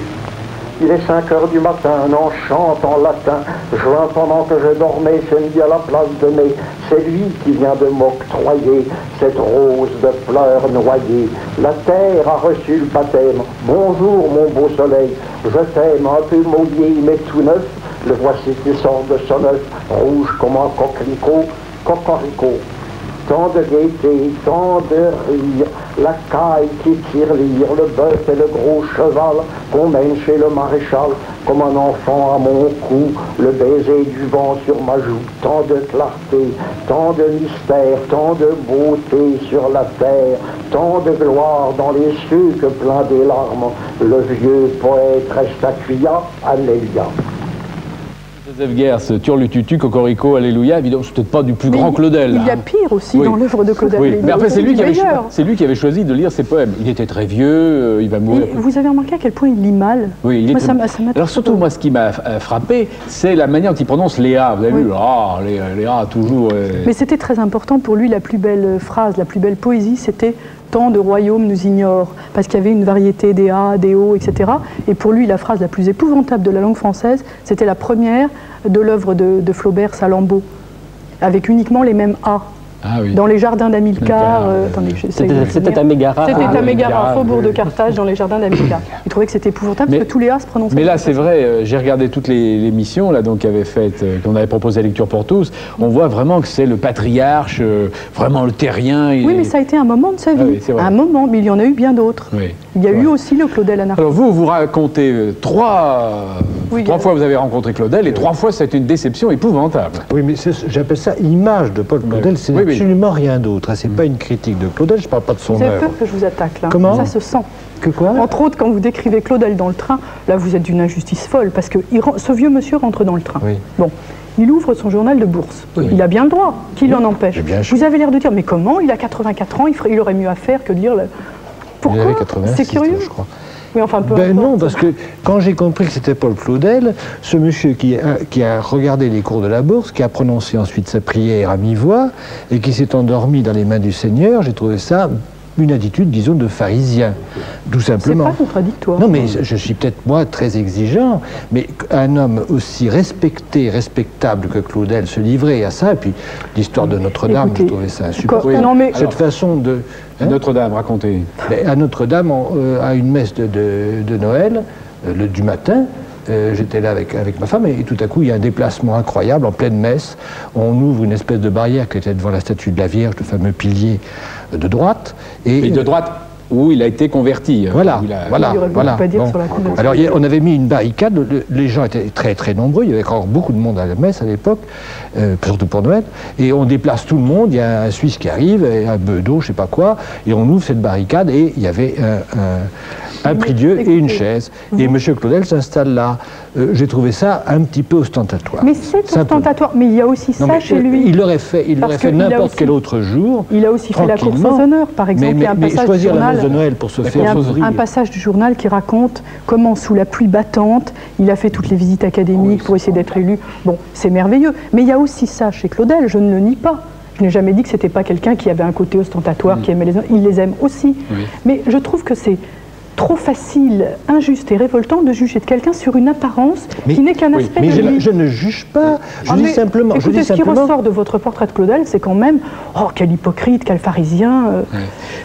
Il est 5 heures du matin, un an chante en latin. Juin pendant que je dormais, s'est mis à la place de mai. C'est lui qui vient de m'octroyer cette rose de fleurs noyées. La terre a reçu le baptême. Bonjour mon beau soleil, je t'aime, un peu mouillé mais tout neuf. Le voici qui sort de son œuf, rouge comme un coquelicot, cocorico. Tant de gaieté, tant de rire, la caille qui tire lire, le bœuf et le gros cheval qu'on mène chez le maréchal, comme un enfant à mon cou, le baiser du vent sur ma joue. Tant de clarté, tant de mystère, tant de beauté sur la terre, tant de gloire dans les cieux que plein des larmes, le vieux poète reste accueillant, alléluia. Joseph Guers, Turlututu, Cocorico, Alléluia, évidemment, c'est peut-être pas du plus grand Claudel. Il y a pire aussi dans l'œuvre de Claudel. Oui, mais après, c'est lui qui avait choisi de lire ses poèmes. Il était très vieux, il va mourir. Et vous avez remarqué à quel point il lit mal? Oui, il est très... Alors surtout, moi, ce qui m'a frappé, c'est la manière dont il prononce Léa. Vous avez vu, Léa, toujours... Mais c'était très important pour lui, la plus belle phrase, la plus belle poésie, c'était « Tant de royaumes nous ignorent », parce qu'il y avait une variété des A, des O, etc. Et pour lui, la phrase la plus épouvantable de la langue française, c'était la première de l'œuvre de Flaubert, Salammbô, avec uniquement les mêmes A. Ah, oui. Dans les jardins d'Amilcar. C'était à Mégara. C'était à Mégara, faubourg de Carthage, dans les jardins d'Amilcar. Il trouvait que c'était épouvantable parce que tous les A se prononçaient. Mais là, c'est vrai, j'ai regardé toutes les missions qu'on avait proposées à Lecture pour tous. On voit vraiment que c'est le patriarche, vraiment le terrien. Oui, mais ça a été un moment de sa vie. Ah, oui, un moment, mais il y en a eu bien d'autres. Oui, il y a eu aussi le Claudel anarchique. Alors vous racontez trois fois vous avez rencontré Claudel et 3 fois c'est une déception épouvantable. Oui, mais j'appelle ça image de Paul Claudel. C'est absolument rien d'autre. C'est pas une critique de Claudel, je parle pas de son œuvre. Vous avez peur que je vous attaque là? Comment? Ça se sent. Que quoi? Entre autres, quand vous décrivez Claudel dans le train, là vous êtes d'une injustice folle, parce que ce vieux monsieur rentre dans le train. Oui. Bon, il ouvre son journal de bourse. Oui. Il a bien le droit. Qui l'en empêche? Vous avez l'air de dire, mais comment? Il a 84 ans, il aurait mieux à faire que de dire... Pourquoi? C'est curieux, je crois. Oui, enfin, non, parce que quand j'ai compris que c'était Paul Claudel, ce monsieur qui a regardé les cours de la bourse, qui a prononcé ensuite sa prière à mi-voix et qui s'est endormi dans les mains du Seigneur, j'ai trouvé ça une attitude, disons, de pharisien, tout simplement. C'est pas contradictoire. Non, mais je suis peut-être, moi, très exigeant, mais un homme aussi respectable que Claudel se livrait à ça, et puis l'histoire de Notre-Dame, je trouvais ça super. Oui. Non, mais... Cette façon de... Notre-Dame, racontez. À Notre-Dame, à une messe de Noël, du matin, j'étais là avec ma femme et tout à coup il y a un déplacement incroyable en pleine messe. On ouvre une espèce de barrière qui était devant la statue de la Vierge, le fameux pilier de droite. Et de droite où il a été converti. Voilà. Pas dire sur la alors on avait mis une barricade, les gens étaient très très nombreux, il y avait encore beaucoup de monde à la messe à l'époque, surtout pour Noël, et on déplace tout le monde, il y a un Suisse qui arrive, un bedeau, je sais pas quoi, et on ouvre cette barricade et il y avait un prie-dieu et une chaise. Et M. Claudel s'installe là. J'ai trouvé ça un petit peu ostentatoire. Mais c'est ostentatoire, mais il y a aussi ça chez lui. Il l'aurait fait n'importe quel autre jour. Il a aussi fait la course aux honneurs, par exemple. Mais choisir la messe de Noël pour se faire ouvrir. Un passage du journal qui raconte comment, sous la pluie battante, il a fait toutes les visites académiques pour essayer d'être élu. Bon, c'est merveilleux. Mais il y a aussi ça chez Claudel, je ne le nie pas. Je n'ai jamais dit que c'était pas quelqu'un qui avait un côté ostentatoire, qui aimait les hommes. Il les aime aussi. Oui. Mais je trouve que c'est trop facile, injuste et révoltant de juger de quelqu'un sur une apparence qui n'est qu'un aspect de lui. Je ne juge pas, je dis simplement... Écoutez, ce qui ressort de votre portrait de Claudel, c'est quand même, oh, quel hypocrite, quel pharisien.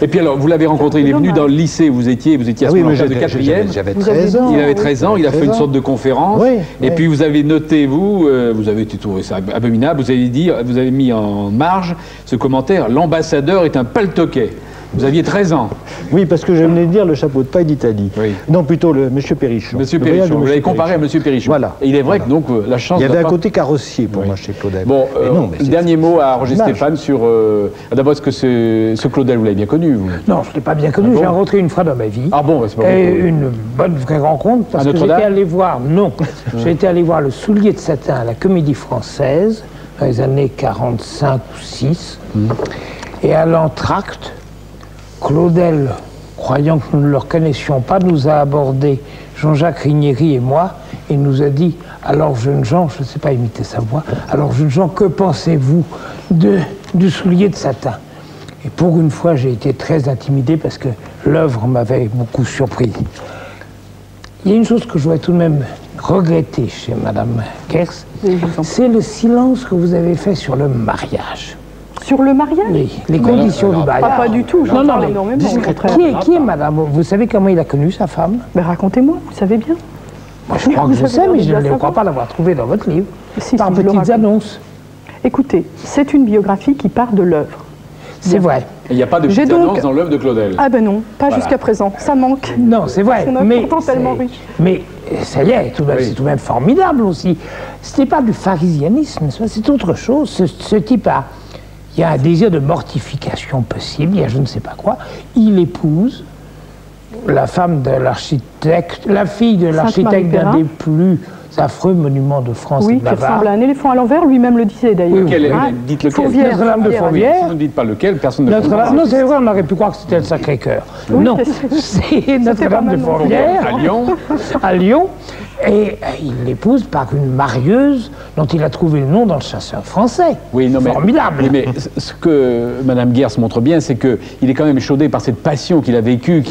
Et puis alors, vous l'avez rencontré, il est venu dans le lycée, vous étiez à ce moment-là de 4e. J'avais 13 ans. Il avait 13 ans, il a fait une sorte de conférence, et puis vous avez noté, vous avez trouvé ça abominable, vous avez mis en marge ce commentaire, l'ambassadeur est un paltoquet. Vous aviez 13 ans. Oui, parce que je venais de dire le chapeau de paille d'Italie. Oui. Non, plutôt le Monsieur Perrichon. Monsieur Perrichon, vous l'avez comparé à Monsieur Perrichon. Voilà. Et il est vrai que donc la chance... Il y avait un côté carrossier pour moi chez Claudel. Bon, dernier mot à Roger Stéphane sur... D'abord, est-ce que ce Claudel, vous l'avez bien connu, vous? Non, je ne l'ai pas bien connu. J'ai rencontré une fois dans ma vie. Ah bon, c'est pas Et une bonne vraie rencontre, parce que j'étais allé voir... Non, j'ai été allé voir Le Soulier de Satin à la Comédie Française, dans les années 45 ou 6. Et à l'entracte, Claudel, croyant que nous ne le reconnaissions pas, nous a abordé, Jean-Jacques Rignéry et moi, et nous a dit « Alors, jeunes gens, je ne sais pas imiter sa voix, alors, jeunes gens, que pensez-vous du Soulier de Satin ?» Et pour une fois, j'ai été très intimidé parce que l'œuvre m'avait beaucoup surpris. Il y a une chose que je voudrais tout de même regretter chez Madame Gers, c'est le silence que vous avez fait sur le mariage. Sur le mariage? Oui, les conditions du mariage. Pas du tout, j'en parle énormément. Qui est Madame? Vous savez comment il a connu sa femme? Mais racontez-moi, vous savez bien. Moi, je crois que je sais, mais je ne crois pas l'avoir trouvé dans votre livre. Si, par petites annonces. Écoutez, c'est une biographie qui part de l'œuvre. C'est vrai. Il n'y a pas de petite annonce dans l'œuvre de Claudel. Ah ben non, pas jusqu'à présent. Ça manque. Non, c'est vrai. Mais ça y est, c'est tout de même formidable aussi. Ce n'est pas du pharisianisme, c'est autre chose. Ce type a... Il y a un désir de mortification possible, il y a je ne sais pas quoi. Il épouse la femme de l'architecte, la fille de l'architecte d'un des plus affreux monuments de France et de Navarre. Oui, qui ressemble à un éléphant à l'envers, lui-même le disait d'ailleurs. Dites lequel. Notre-Dame de Fourvière. Si vous ne dites pas lequel, personne ne comprend. Non, c'est vrai, on aurait pu croire que c'était le Sacré-Cœur. Oui, non, c'est Notre-Dame de Fourvière. À Lyon. Et il l'épouse par une marieuse dont il a trouvé le nom dans le Chasseur français. Oui, non, mais, formidable. Oui, mais ce que Mme Gers montre bien, c'est qu'il est quand même chaudé par cette passion qu'il a vécue,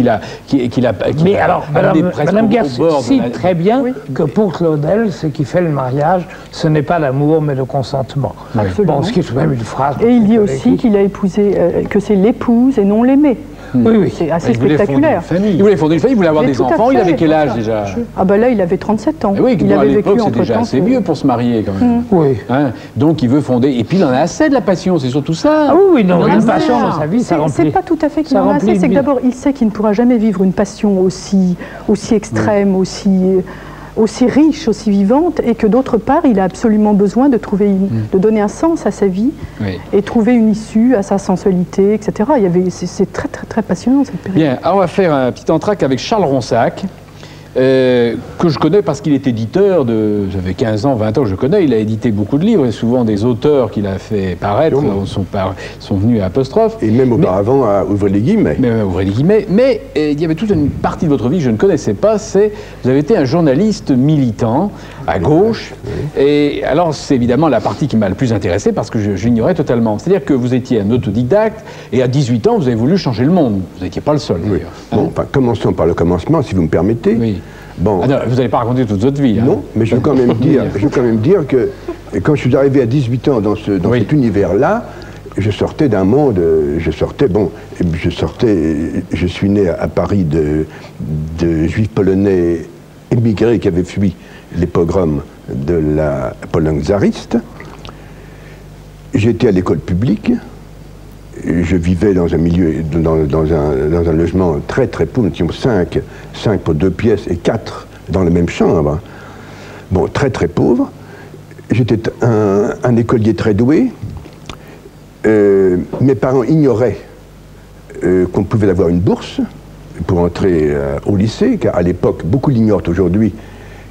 mais alors, Mme Gers cite très bien que pour Claudel, ce qui fait le mariage, ce n'est pas l'amour, mais le consentement. Absolument. Bon, ce qui est tout de même une phrase. Et il dit aussi qu'il a épousé, que c'est l'épouse et non l'aimé. Oui. C'est assez spectaculaire. Il voulait fonder une famille, il voulait avoir des enfants. Il avait quel âge déjà? Ah ben là, il avait 37 ans. Oui, il avait vécu c'est déjà assez vieux pour se marier quand même. Oui. Hein, donc il veut fonder. Et puis il en a assez de la passion, c'est surtout ça. Ah oui, non, une passion dans sa vie, ça remplit. C'est pas tout à fait qu'il en a assez, c'est que d'abord, il sait qu'il ne pourra jamais vivre une passion aussi extrême, aussi riche, aussi vivante, et que d'autre part, il a absolument besoin de trouver, de donner un sens à sa vie et trouver une issue à sa sensualité, etc. C'est très, très, très passionnant cette période. Bien, alors on va faire un petit entracte avec Charles Ronsac, que je connais parce qu'il est éditeur de... J'avais 15 ans, 20 ans, je connais, il a édité beaucoup de livres, et souvent des auteurs qu'il a fait paraître sont venus à apostrophe. Et même auparavant, à ouvrir les guillemets. Mais il y avait toute une partie de votre vie que je ne connaissais pas, vous avez été un journaliste militant, à gauche, et alors c'est évidemment la partie qui m'a le plus intéressé, parce que j'ignorais totalement. C'est-à-dire que vous étiez un autodidacte, et à 18 ans, vous avez voulu changer le monde. Vous n'étiez pas le seul, d'ailleurs. Bon, enfin, commençons par le commencement, si vous me permettez. Oui. Bon. Ah non, vous n'allez pas raconter toute votre vie. Non, mais je veux quand même dire que quand je suis arrivé à 18 ans dans cet univers-là, je sortais d'un monde, je suis né à Paris de juifs polonais émigrés qui avaient fui les pogroms de la Pologne tsariste. J'étais à l'école publique. Je vivais dans un milieu, dans un logement très très pauvre. Nous étions 5 pour 2 pièces et 4 dans la même chambre. Bon, très très pauvre. J'étais un écolier très doué. Mes parents ignoraient qu'on pouvait avoir une bourse pour entrer au lycée, car à l'époque, beaucoup l'ignorent aujourd'hui,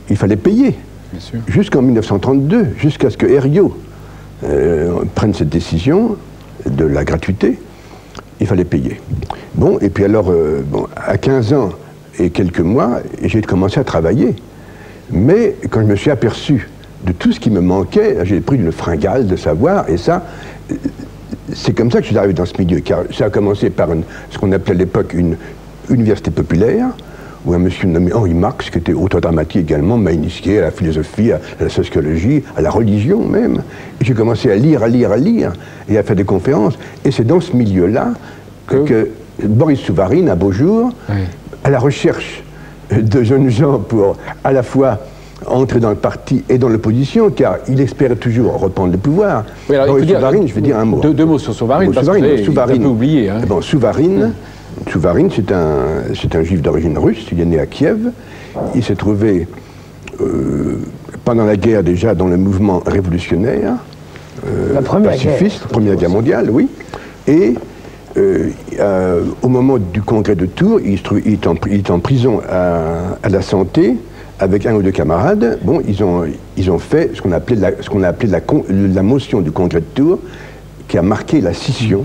il fallait payer. Jusqu'en 1932, jusqu'à ce que Herriot prenne cette décision de la gratuité, il fallait payer. Bon, et puis alors, à 15 ans et quelques mois, j'ai commencé à travailler. Mais quand je me suis aperçu de tout ce qui me manquait, j'ai pris une fringale de savoir, et ça, c'est comme ça que je suis arrivé dans ce milieu, car ça a commencé par ce qu'on appelait à l'époque une université populaire, où un monsieur nommé Henri Marx, qui était auteur dramatique également, m'a initié à la philosophie, à la sociologie, à la religion même. Et j'ai commencé à lire, et à faire des conférences. Et c'est dans ce milieu-là que Boris Souvarine, un beau jour, à la recherche de jeunes gens pour à la fois entrer dans le parti et dans l'opposition, car il espérait toujours reprendre le pouvoir. Oui, alors, Souvarine, je vais dire un mot. Deux mots sur Souvarine, parce que vous avez un peu oublié. Hein. Bon, Souvarine, c'est un juif d'origine russe, il est né à Kiev, il s'est trouvé pendant la guerre déjà dans le mouvement révolutionnaire, la pacifiste, Première Guerre mondiale, oui, et au moment du congrès de Tours, il est en prison à la Santé, avec un ou deux camarades. Bon, ils ont fait ce qu'on a appelé la motion du congrès de Tours, qui a marqué la scission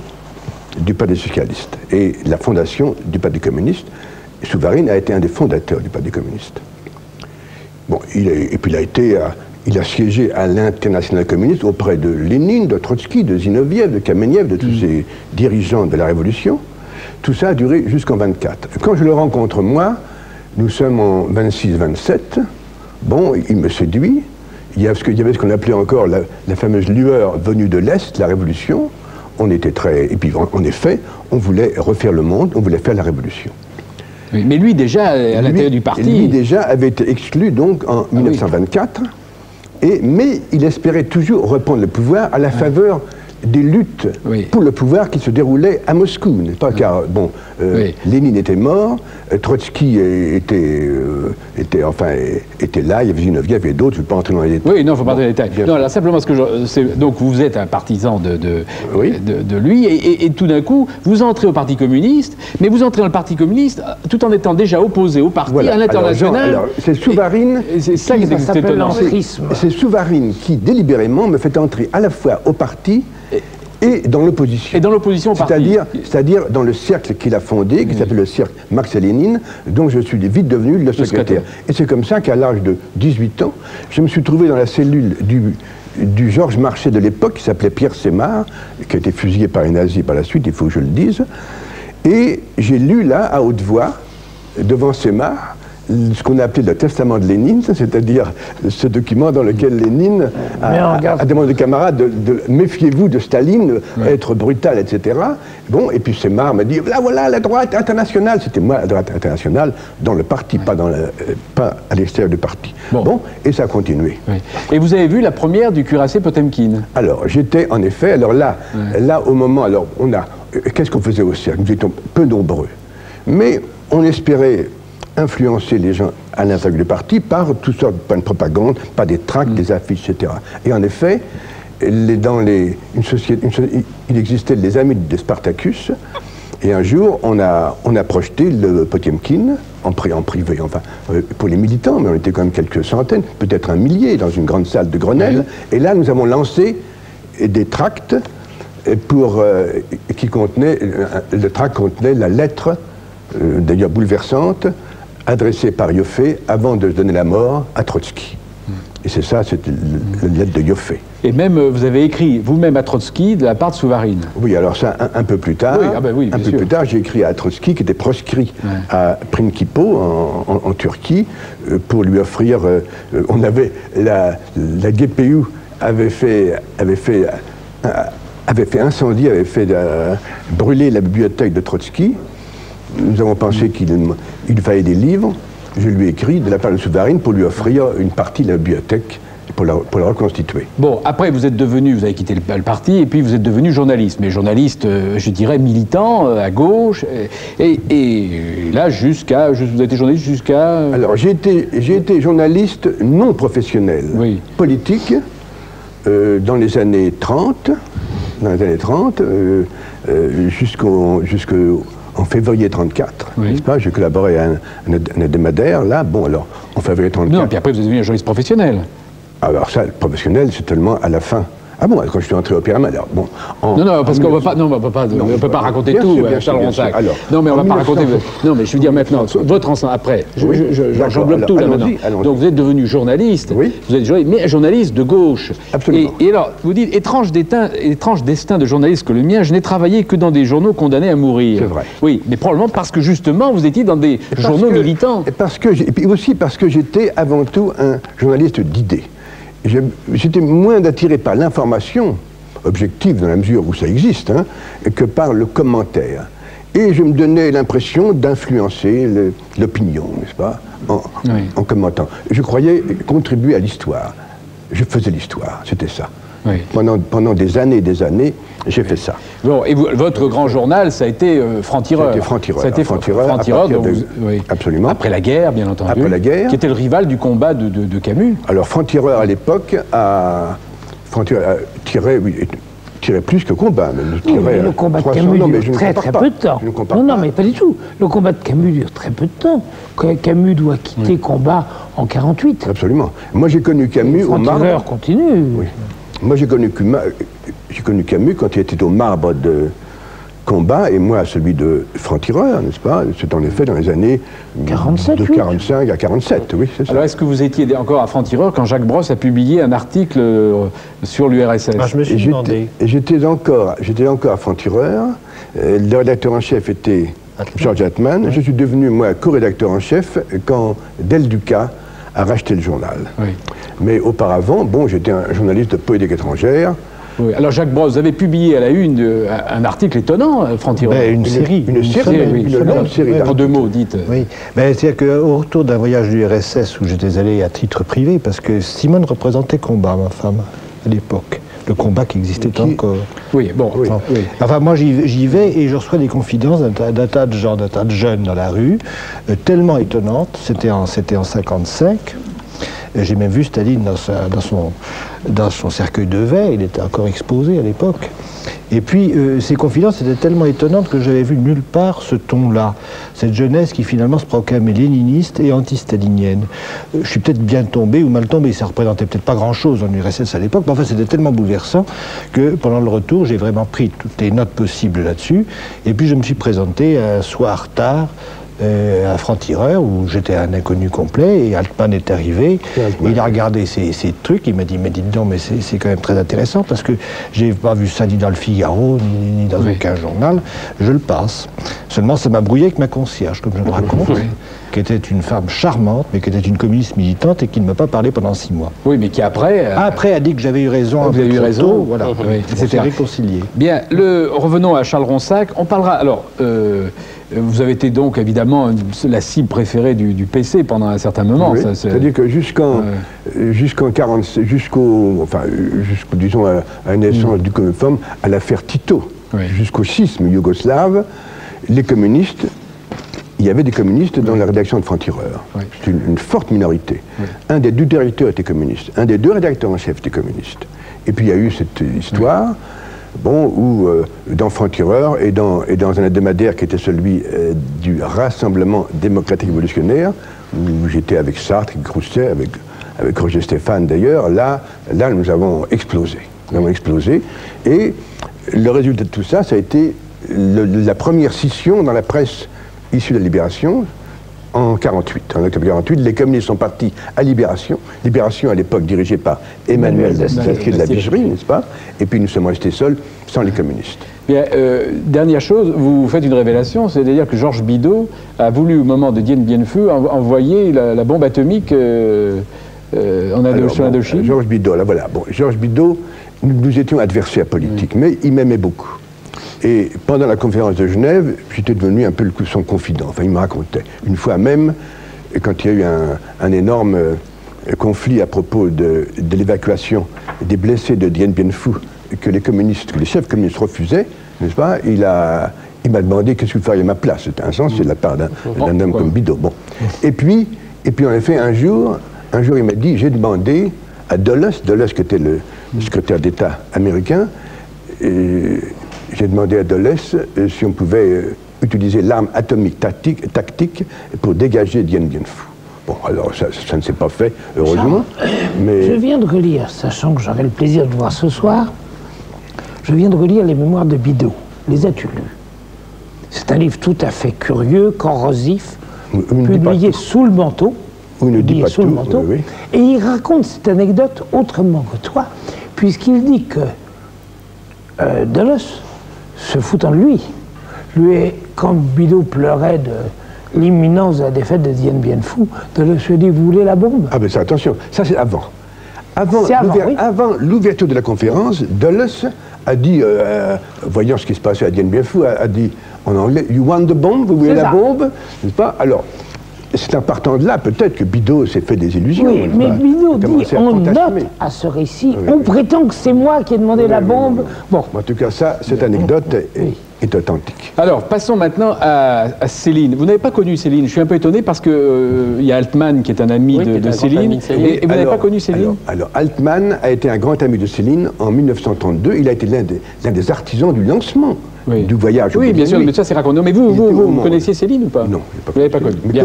du Parti socialiste et la fondation du Parti communiste. Souvarine a été un des fondateurs du Parti communiste. Bon, il a siégé à l'Internationale communiste auprès de Lénine, de Trotsky, de Zinoviev, de Kamenev, de tous ces dirigeants de la Révolution. Tout ça a duré jusqu'en 24. Quand je le rencontre, moi, nous sommes en 26-27. Bon, il me séduit. Il y avait ce qu'on appelait encore la fameuse lueur venue de l'Est, la Révolution. On était très... Et puis, en effet, on voulait refaire le monde, on voulait faire la Révolution. Oui, mais lui, déjà, à l'intérieur du parti... Lui, déjà, avait été exclu, donc, en 1924. Mais il espérait toujours reprendre le pouvoir à la faveur des luttes pour le pouvoir qui se déroulaient à Moscou, n'est-ce pas? Car, bon, Lénine était mort, Trotsky était là, il y avait Zinoviev et d'autres, je ne vais pas entrer dans les détails. Oui, non, il ne faut pas entrer dans les détails. Non, là, simplement, donc vous êtes un partisan de lui, et tout d'un coup, vous entrez au Parti communiste, mais vous entrez dans le Parti communiste tout en étant déjà opposé au parti, à l'international. Alors, c'est Souvarine... C'est ça qui s'appelle l'entrisme. C'est Souvarine qui, délibérément, me fait entrer à la fois au parti et dans l'opposition. Et dans l'opposition au parti. C'est-à-dire dans le cercle qu'il a fondé, qui s'appelle le cercle Marx et Lénine, dont je suis vite devenu le secrétaire. Et c'est comme ça qu'à l'âge de 18 ans, je me suis trouvé dans la cellule du Georges Marchais de l'époque, qui s'appelait Pierre Semard, qui a été fusillé par les nazis par la suite, il faut que je le dise. Et j'ai lu là, à haute voix, devant Semard, ce qu'on a appelé le testament de Lénine, c'est-à-dire ce document dans lequel Lénine a demandé aux camarades de méfiez-vous de Staline, être brutal, etc. Bon, et puis Semard m'a dit, là voilà la droite internationale. C'était moi la droite internationale dans le parti, pas à l'extérieur du parti. Bon, et ça a continué. Oui. Et vous avez vu la première du cuirassé Potemkin? Alors, j'étais en effet, alors là au moment, alors qu'est-ce qu'on faisait au cercle? Nous étions peu nombreux. Mais on espérait influencer les gens à l'intérieur du parti par toutes sortes de propagande, par des tracts, des affiches, etc. Et en effet, il existait les amis de Spartacus, et un jour, on a projeté le Potemkin en privé, enfin, pour les militants, mais on était quand même quelques centaines, peut-être un millier, dans une grande salle de Grenelle, et là, nous avons lancé des tracts qui contenaient, le tract contenait la lettre, d'ailleurs bouleversante, adressé par Yoffé avant de donner la mort à Trotsky. Et c'est ça, c'était la lettre de Yoffé. Et même, vous avez écrit vous-même à Trotsky de la part de Souvarine. Oui, alors ça, un peu plus tard, plus tard, j'ai écrit à Trotsky, qui était proscrit à Prinkipo, en Turquie, pour lui offrir... on avait... La GPU avait fait incendier, avait fait brûler la bibliothèque de Trotsky. Nous avons pensé qu'il fallait des livres. Je lui ai écrit de la part de Souvarine pour lui offrir une partie de la bibliothèque pour la reconstituer. Bon, après vous avez quitté le parti et puis vous êtes devenu journaliste. Mais journaliste, je dirais, militant, à gauche. Et là, vous avez été journaliste jusqu'à... Alors, j'ai été journaliste non professionnel, politique, dans les années 30, jusqu'en février 1934, n'est-ce pas? J'ai collaboré à un hebdomadaire, là, bon, alors, en février 1934... Non, puis après, vous êtes devenu un journaliste professionnel. Alors ça, le professionnel, c'est tellement à la fin. Ah bon, quand je suis entré au Pyramide, alors bon... Non, parce qu'on ne peut pas raconter tout, Charles Ronsac. Non, mais on ne va pas raconter... Non, mais je veux dire maintenant, votre ensemble, après, j'englobe tout là maintenant. Donc vous êtes devenu journaliste, vous êtes journaliste de gauche. Absolument. Et alors, vous dites, étrange destin de journaliste que le mien, je n'ai travaillé que dans des journaux condamnés à mourir. C'est vrai. Oui, mais probablement parce que justement, vous étiez dans des journaux militants. Et puis aussi parce que j'étais avant tout un journaliste d'idées. J'étais moins attiré par l'information objective, dans la mesure où ça existe, que par le commentaire. Et je me donnais l'impression d'influencer l'opinion, n'est-ce pas, en commentant. Je croyais contribuer à l'histoire. Je faisais l'histoire, c'était ça. Oui. Pendant des années, j'ai fait ça. Bon, et votre grand journal, ça a été Franc-Tireur. Ça a été Franc-Tireur. Ça a été Franc-Tireur, oui. Absolument. Après la guerre, bien entendu. Après la guerre. Qui était le rival du combat de Camus. Alors, Franc-Tireur, à l'époque, tirait plus que combat. Mais le combat de Camus dure très peu de temps. Non, mais pas du tout. Le combat de Camus dure très peu de temps. Camus doit quitter combat en 48. Absolument. Moi, j'ai connu Camus au marbre. Franc-Tireur continue. Oui. Moi, j'ai connu Camus quand il était au marbre de combat, et moi, celui de Franc-Tireur, n'est-ce pas? C'est en effet dans les années 47, de 45 à 47, oui, c'est ça. Alors, est-ce que vous étiez encore à Franc-Tireur quand Jacques Brosse a publié un article sur l'URSS? Je me suis demandé. J'étais encore à Franc-Tireur. Le rédacteur en chef était Georges Atman. Oui. Je suis devenu, moi, co-rédacteur en chef quand Del Duca a racheté le journal. Oui. Mais auparavant, bon, j'étais un journaliste de politique étrangère. Oui. Alors Jacques Brosse, vous avez publié à la une un article étonnant, Franc-Tireur. Une série. Une série. En deux mots, dites. Oui, c'est-à-dire qu'au retour d'un voyage du RSS où j'étais allé à titre privé, parce que Simone représentait Combat, ma femme, à l'époque. Le combat qui existait encore. Oui, bon. Oui. Enfin, moi, j'y vais et je reçois des confidences d'un tas de gens, d'un tas de jeunes dans la rue, tellement étonnantes. C'était en 55. J'ai même vu Staline dans son cercueil de verre, il était encore exposé à l'époque. Et puis, ces confidences étaient tellement étonnantes que j'avais vu nulle part ce ton-là. Cette jeunesse qui finalement se proclamait léniniste et anti-stalinienne. Je suis peut-être bien tombé ou mal tombé, ça représentait peut-être pas grand-chose en URSS à l'époque, mais enfin c'était tellement bouleversant que pendant le retour, j'ai vraiment pris toutes les notes possibles là-dessus. Et puis je me suis présenté un soir tard, à Franc-Tireur, où j'étais un inconnu complet, et Altman est arrivé, et il a regardé ces trucs, il m'a dit, mais dites donc, mais c'est quand même très intéressant, parce que j'ai pas vu ça ni dans le Figaro, ni dans aucun journal, je le passe. Seulement, ça m'a brouillé avec ma concierge, comme je le raconte, qui était une femme charmante, mais qui était une communiste militante, et qui ne m'a pas parlé pendant 6 mois. Oui, mais qui après... Après a dit que j'avais eu raison. Vous avez eu raison, voilà. C'était réconcilié. Bien, revenons à Charles Ronsac, on parlera, alors... vous avez été donc évidemment la cible préférée du PC pendant un certain moment. Oui, c'est-à-dire que jusqu'au disons à la naissance du Comefom, à l'affaire Tito, jusqu'au schisme yougoslave, les communistes, il y avait des communistes dans la rédaction de Franc-Tireur. C'était une forte minorité. Un des 2 directeurs était communiste, un des 2 rédacteurs en chef était communiste. Et puis il y a eu cette histoire. Bon, où dans Franc-Tireur et dans un hebdomadaire qui était celui du Rassemblement démocratique révolutionnaire, où j'étais avec Sartre, avec Grousset, avec Roger Stéphane d'ailleurs, là nous avons explosé. Nous avons explosé. Et le résultat de tout ça, ça a été la première scission dans la presse issue de la Libération, en 48. En octobre 48, les communistes sont partis à Libération. Libération, à l'époque, dirigée par Emmanuel Dastier de la Vigerie, n'est-ce pas? Et puis nous sommes restés seuls, sans les communistes. Bien, dernière chose, vous faites une révélation, c'est-à-dire que Georges Bidault a voulu, au moment de Dien Bien Phu, envoyer la bombe atomique en Indochine. Georges Bidault, là voilà. Bon, Georges Bidault, nous étions adversaires politiques, mais il m'aimait beaucoup. Et pendant la conférence de Genève, j'étais devenu un peu son confident. Enfin, il me racontait. Une fois même, quand il y a eu un énorme conflit à propos de l'évacuation des blessés de Dien Bien Phu, que les chefs communistes refusaient, n'est-ce pas? Il m'a demandé qu'est-ce que vous feriez à ma place. C'était insensé de la part d'un homme comme Bidault. Bon. Et puis, en effet, un jour, il m'a dit, j'ai demandé à Dulles qui était le secrétaire d'État américain, j'ai demandé à Dulles si on pouvait utiliser l'arme atomique tactique pour dégager Dien Bien Phu. Bon, alors ça ne s'est pas fait, heureusement. Mais... Je viens de relire, sachant que j'aurai le plaisir de voir ce soir, je viens de relire les mémoires de Bidault. Les as-tu lus? C'est un livre tout à fait curieux, corrosif, publié sous le manteau. Il ne dit pas tout, oui. Et il raconte cette anecdote autrement que toi, puisqu'il dit que Dulles se foutant de lui, quand Bidault pleurait de l'imminence de la défaite de Dien Bien Phu, Dulles lui dit, vous voulez la bombe? Ah ben ça, attention, ça c'est avant. Avant l'ouverture de la conférence, Dulles a dit, voyant ce qui se passait à Dien Bien Phu, a dit, en anglais, you want the bomb, vous voulez la bombe, n'est-ce pas? Alors, c'est en partant de là, peut-être que Bidault s'est fait des illusions. Oui, mais Bidault dit, on note à ce récit, on prétend que c'est moi qui ai demandé la bombe. Bon. En tout cas, ça, cette anecdote est authentique. Alors, passons maintenant à Céline. Vous n'avez pas connu Céline. Je suis un peu étonné parce que il y a Altman qui est un ami de Céline. Et vous n'avez pas connu Céline? Alors, Altman a été un grand ami de Céline en 1932. Il a été l'un des artisans du lancement du voyage. Oui, bien sûr, mais ça c'est raconté. Mais vous connaissiez Céline ou pas? Non, vous ne l'avez pas connu. Mais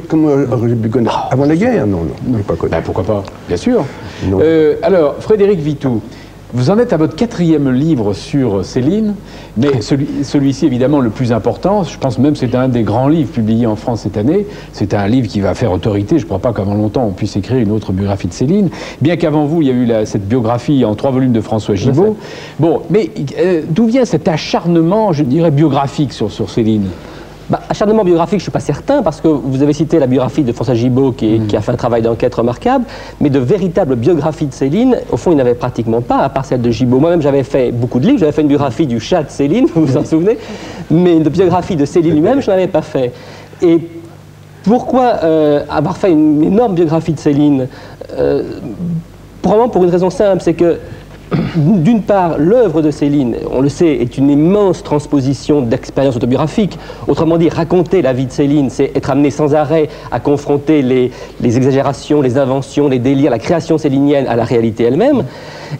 comment j'aurais pu connaître? Avant la guerre? Non, je n'ai pas connu. Ben, pourquoi pas? Bien sûr. Alors, Frédéric Vitou, vous en êtes à votre 4e livre sur Céline, mais celui-ci évidemment le plus important, je pense même que c'est un des grands livres publiés en France cette année, c'est un livre qui va faire autorité, je ne crois pas qu'avant longtemps on puisse écrire une autre biographie de Céline, bien qu'avant vous il y a eu cette biographie en 3 volumes de François Gibault. Bon, mais d'où vient cet acharnement, je dirais, biographique sur Céline? Acharnement biographique, je ne suis pas certain, parce que vous avez cité la biographie de François Gibault qui a fait un travail d'enquête remarquable, mais de véritables biographies de Céline, au fond, il n'y en avait pratiquement pas, à part celle de Gibault. Moi-même, j'avais fait beaucoup de livres, j'avais fait une biographie du chat de Céline, vous vous en souvenez, mais une biographie de Céline lui-même, je n'en avais pas fait. Et pourquoi avoir fait une énorme biographie de Céline? Probablement pour une raison simple, c'est que d'une part, l'œuvre de Céline, on le sait, est une immense transposition d'expériences autobiographiques. Autrement dit, raconter la vie de Céline, c'est être amené sans arrêt à confronter les exagérations, les inventions, les délires, la création célinienne à la réalité elle-même.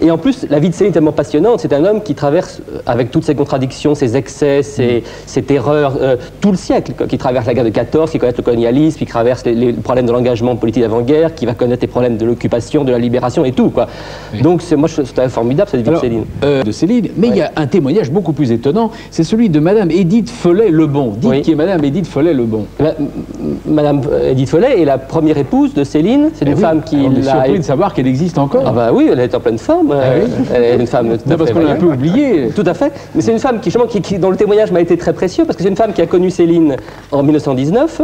Et en plus, la vie de Céline est tellement passionnante. C'est un homme qui traverse, avec toutes ses contradictions, ses excès, ses terreurs, tout le siècle, qui traverse la guerre de 14, qui connaît le colonialisme, qui traverse les problèmes de l'engagement politique d'avant-guerre, qui va connaître les problèmes de l'occupation, de la libération et tout, quoi. Donc, moi, je trouve formidable cette vie de Céline. De Céline, mais il y a un témoignage beaucoup plus étonnant, c'est celui de Madame Édith Follet-Lebon. Dites qui est Madame Édith Follet-Lebon. Madame Édith Follet est la première épouse de Céline. C'est une femme qui... On est surpris de savoir qu'elle existe encore. Ah bah oui, elle est en pleine forme. Elle est une femme... parce qu'on l'a un peu oublié. Tout à fait. Mais c'est une femme dont le témoignage m'a été très précieux, parce que c'est une femme qui a connu Céline en 1919.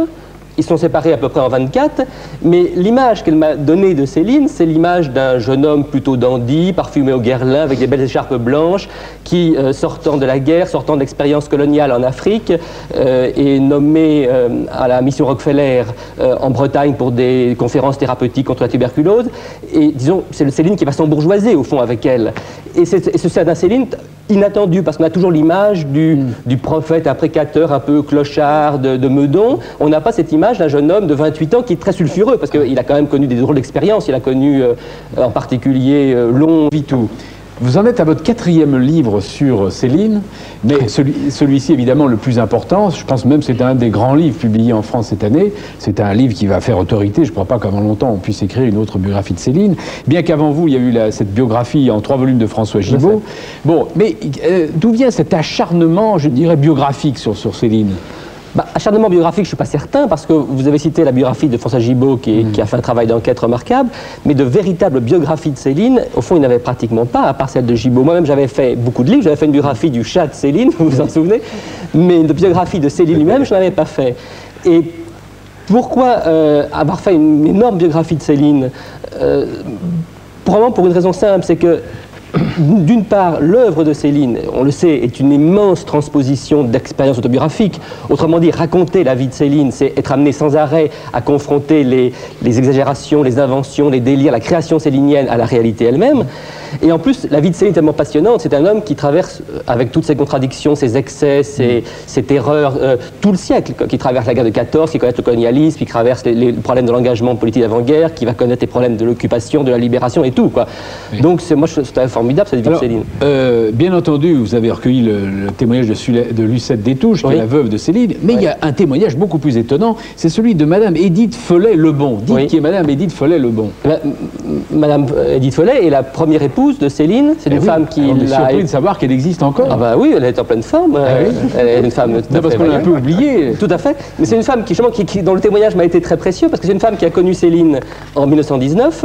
Ils sont séparés à peu près en 24, mais l'image qu'elle m'a donnée de Céline, c'est l'image d'un jeune homme plutôt dandy, parfumé au guerlin, avec des belles écharpes blanches, qui, sortant de la guerre, sortant de l'expérience coloniale en Afrique, est nommé à la mission Rockefeller en Bretagne pour des conférences thérapeutiques contre la tuberculose. Et disons, c'est Céline qui va s'embourgeoiser au fond avec elle. Et c'est un Céline inattendu, parce qu'on a toujours l'image du prophète imprécateur, un peu clochard de Meudon. On n'a pas cette image d'un jeune homme de 28 ans qui est très sulfureux, parce qu'il a quand même connu des drôles d'expériences. Il a connu en particulier Long Vitou. Vous en êtes à votre 4e livre sur Céline, mais celui-ci évidemment le plus important, je pense même que c'est un des grands livres publiés en France cette année, c'est un livre qui va faire autorité, je ne crois pas qu'avant longtemps on puisse écrire une autre biographie de Céline, bien qu'avant vous il y a eu cette biographie en 3 volumes de François Gibault. Bon, mais d'où vient cet acharnement, je dirais, biographique sur Céline? Acharnement biographique, je ne suis pas certain, parce que vous avez cité la biographie de François Gibault qui a fait un travail d'enquête remarquable, mais de véritables biographies de Céline, au fond, il n'y en avait pratiquement pas, à part celle de Gibault. Moi-même, j'avais fait beaucoup de livres, j'avais fait une biographie du chat de Céline, vous vous en souvenez, mais une biographie de Céline lui-même, je n'en avais pas fait. Et pourquoi avoir fait une énorme biographie de Céline? Probablement pour une raison simple, c'est que d'une part, l'œuvre de Céline, on le sait, est une immense transposition d'expériences autobiographiques. Autrement dit, raconter la vie de Céline, c'est être amené sans arrêt à confronter les exagérations, les inventions, les délires, la création célinienne à la réalité elle-même. Et en plus, la vie de Céline est tellement passionnante. C'est un homme qui traverse, avec toutes ses contradictions, ses excès, ses terreurs, tout le siècle, qui traverse la guerre de 14, qui connaît le colonialisme, qui traverse les problèmes de l'engagement politique d'avant-guerre, qui va connaître les problèmes de l'occupation, de la libération et tout, quoi. Donc, moi, je trouve formidable cette vie de Céline. Bien entendu, vous avez recueilli le témoignage de Lucette Détouche, qui est la veuve de Céline, mais il y a un témoignage beaucoup plus étonnant, c'est celui de Madame Édith Follet-Lebon. Dites qui est Madame Édith Follet-Lebon. Madame Édith Follet est la première épouse de Céline. C'est une femme qui... On est surpris de savoir qu'elle existe encore. Ah bah oui, elle est en pleine forme. Elle est une femme... parce qu'on l'a un peu oublié. Tout à fait. Mais c'est une femme dont le témoignage m'a été très précieux, parce que c'est une femme qui a connu Céline en 1919.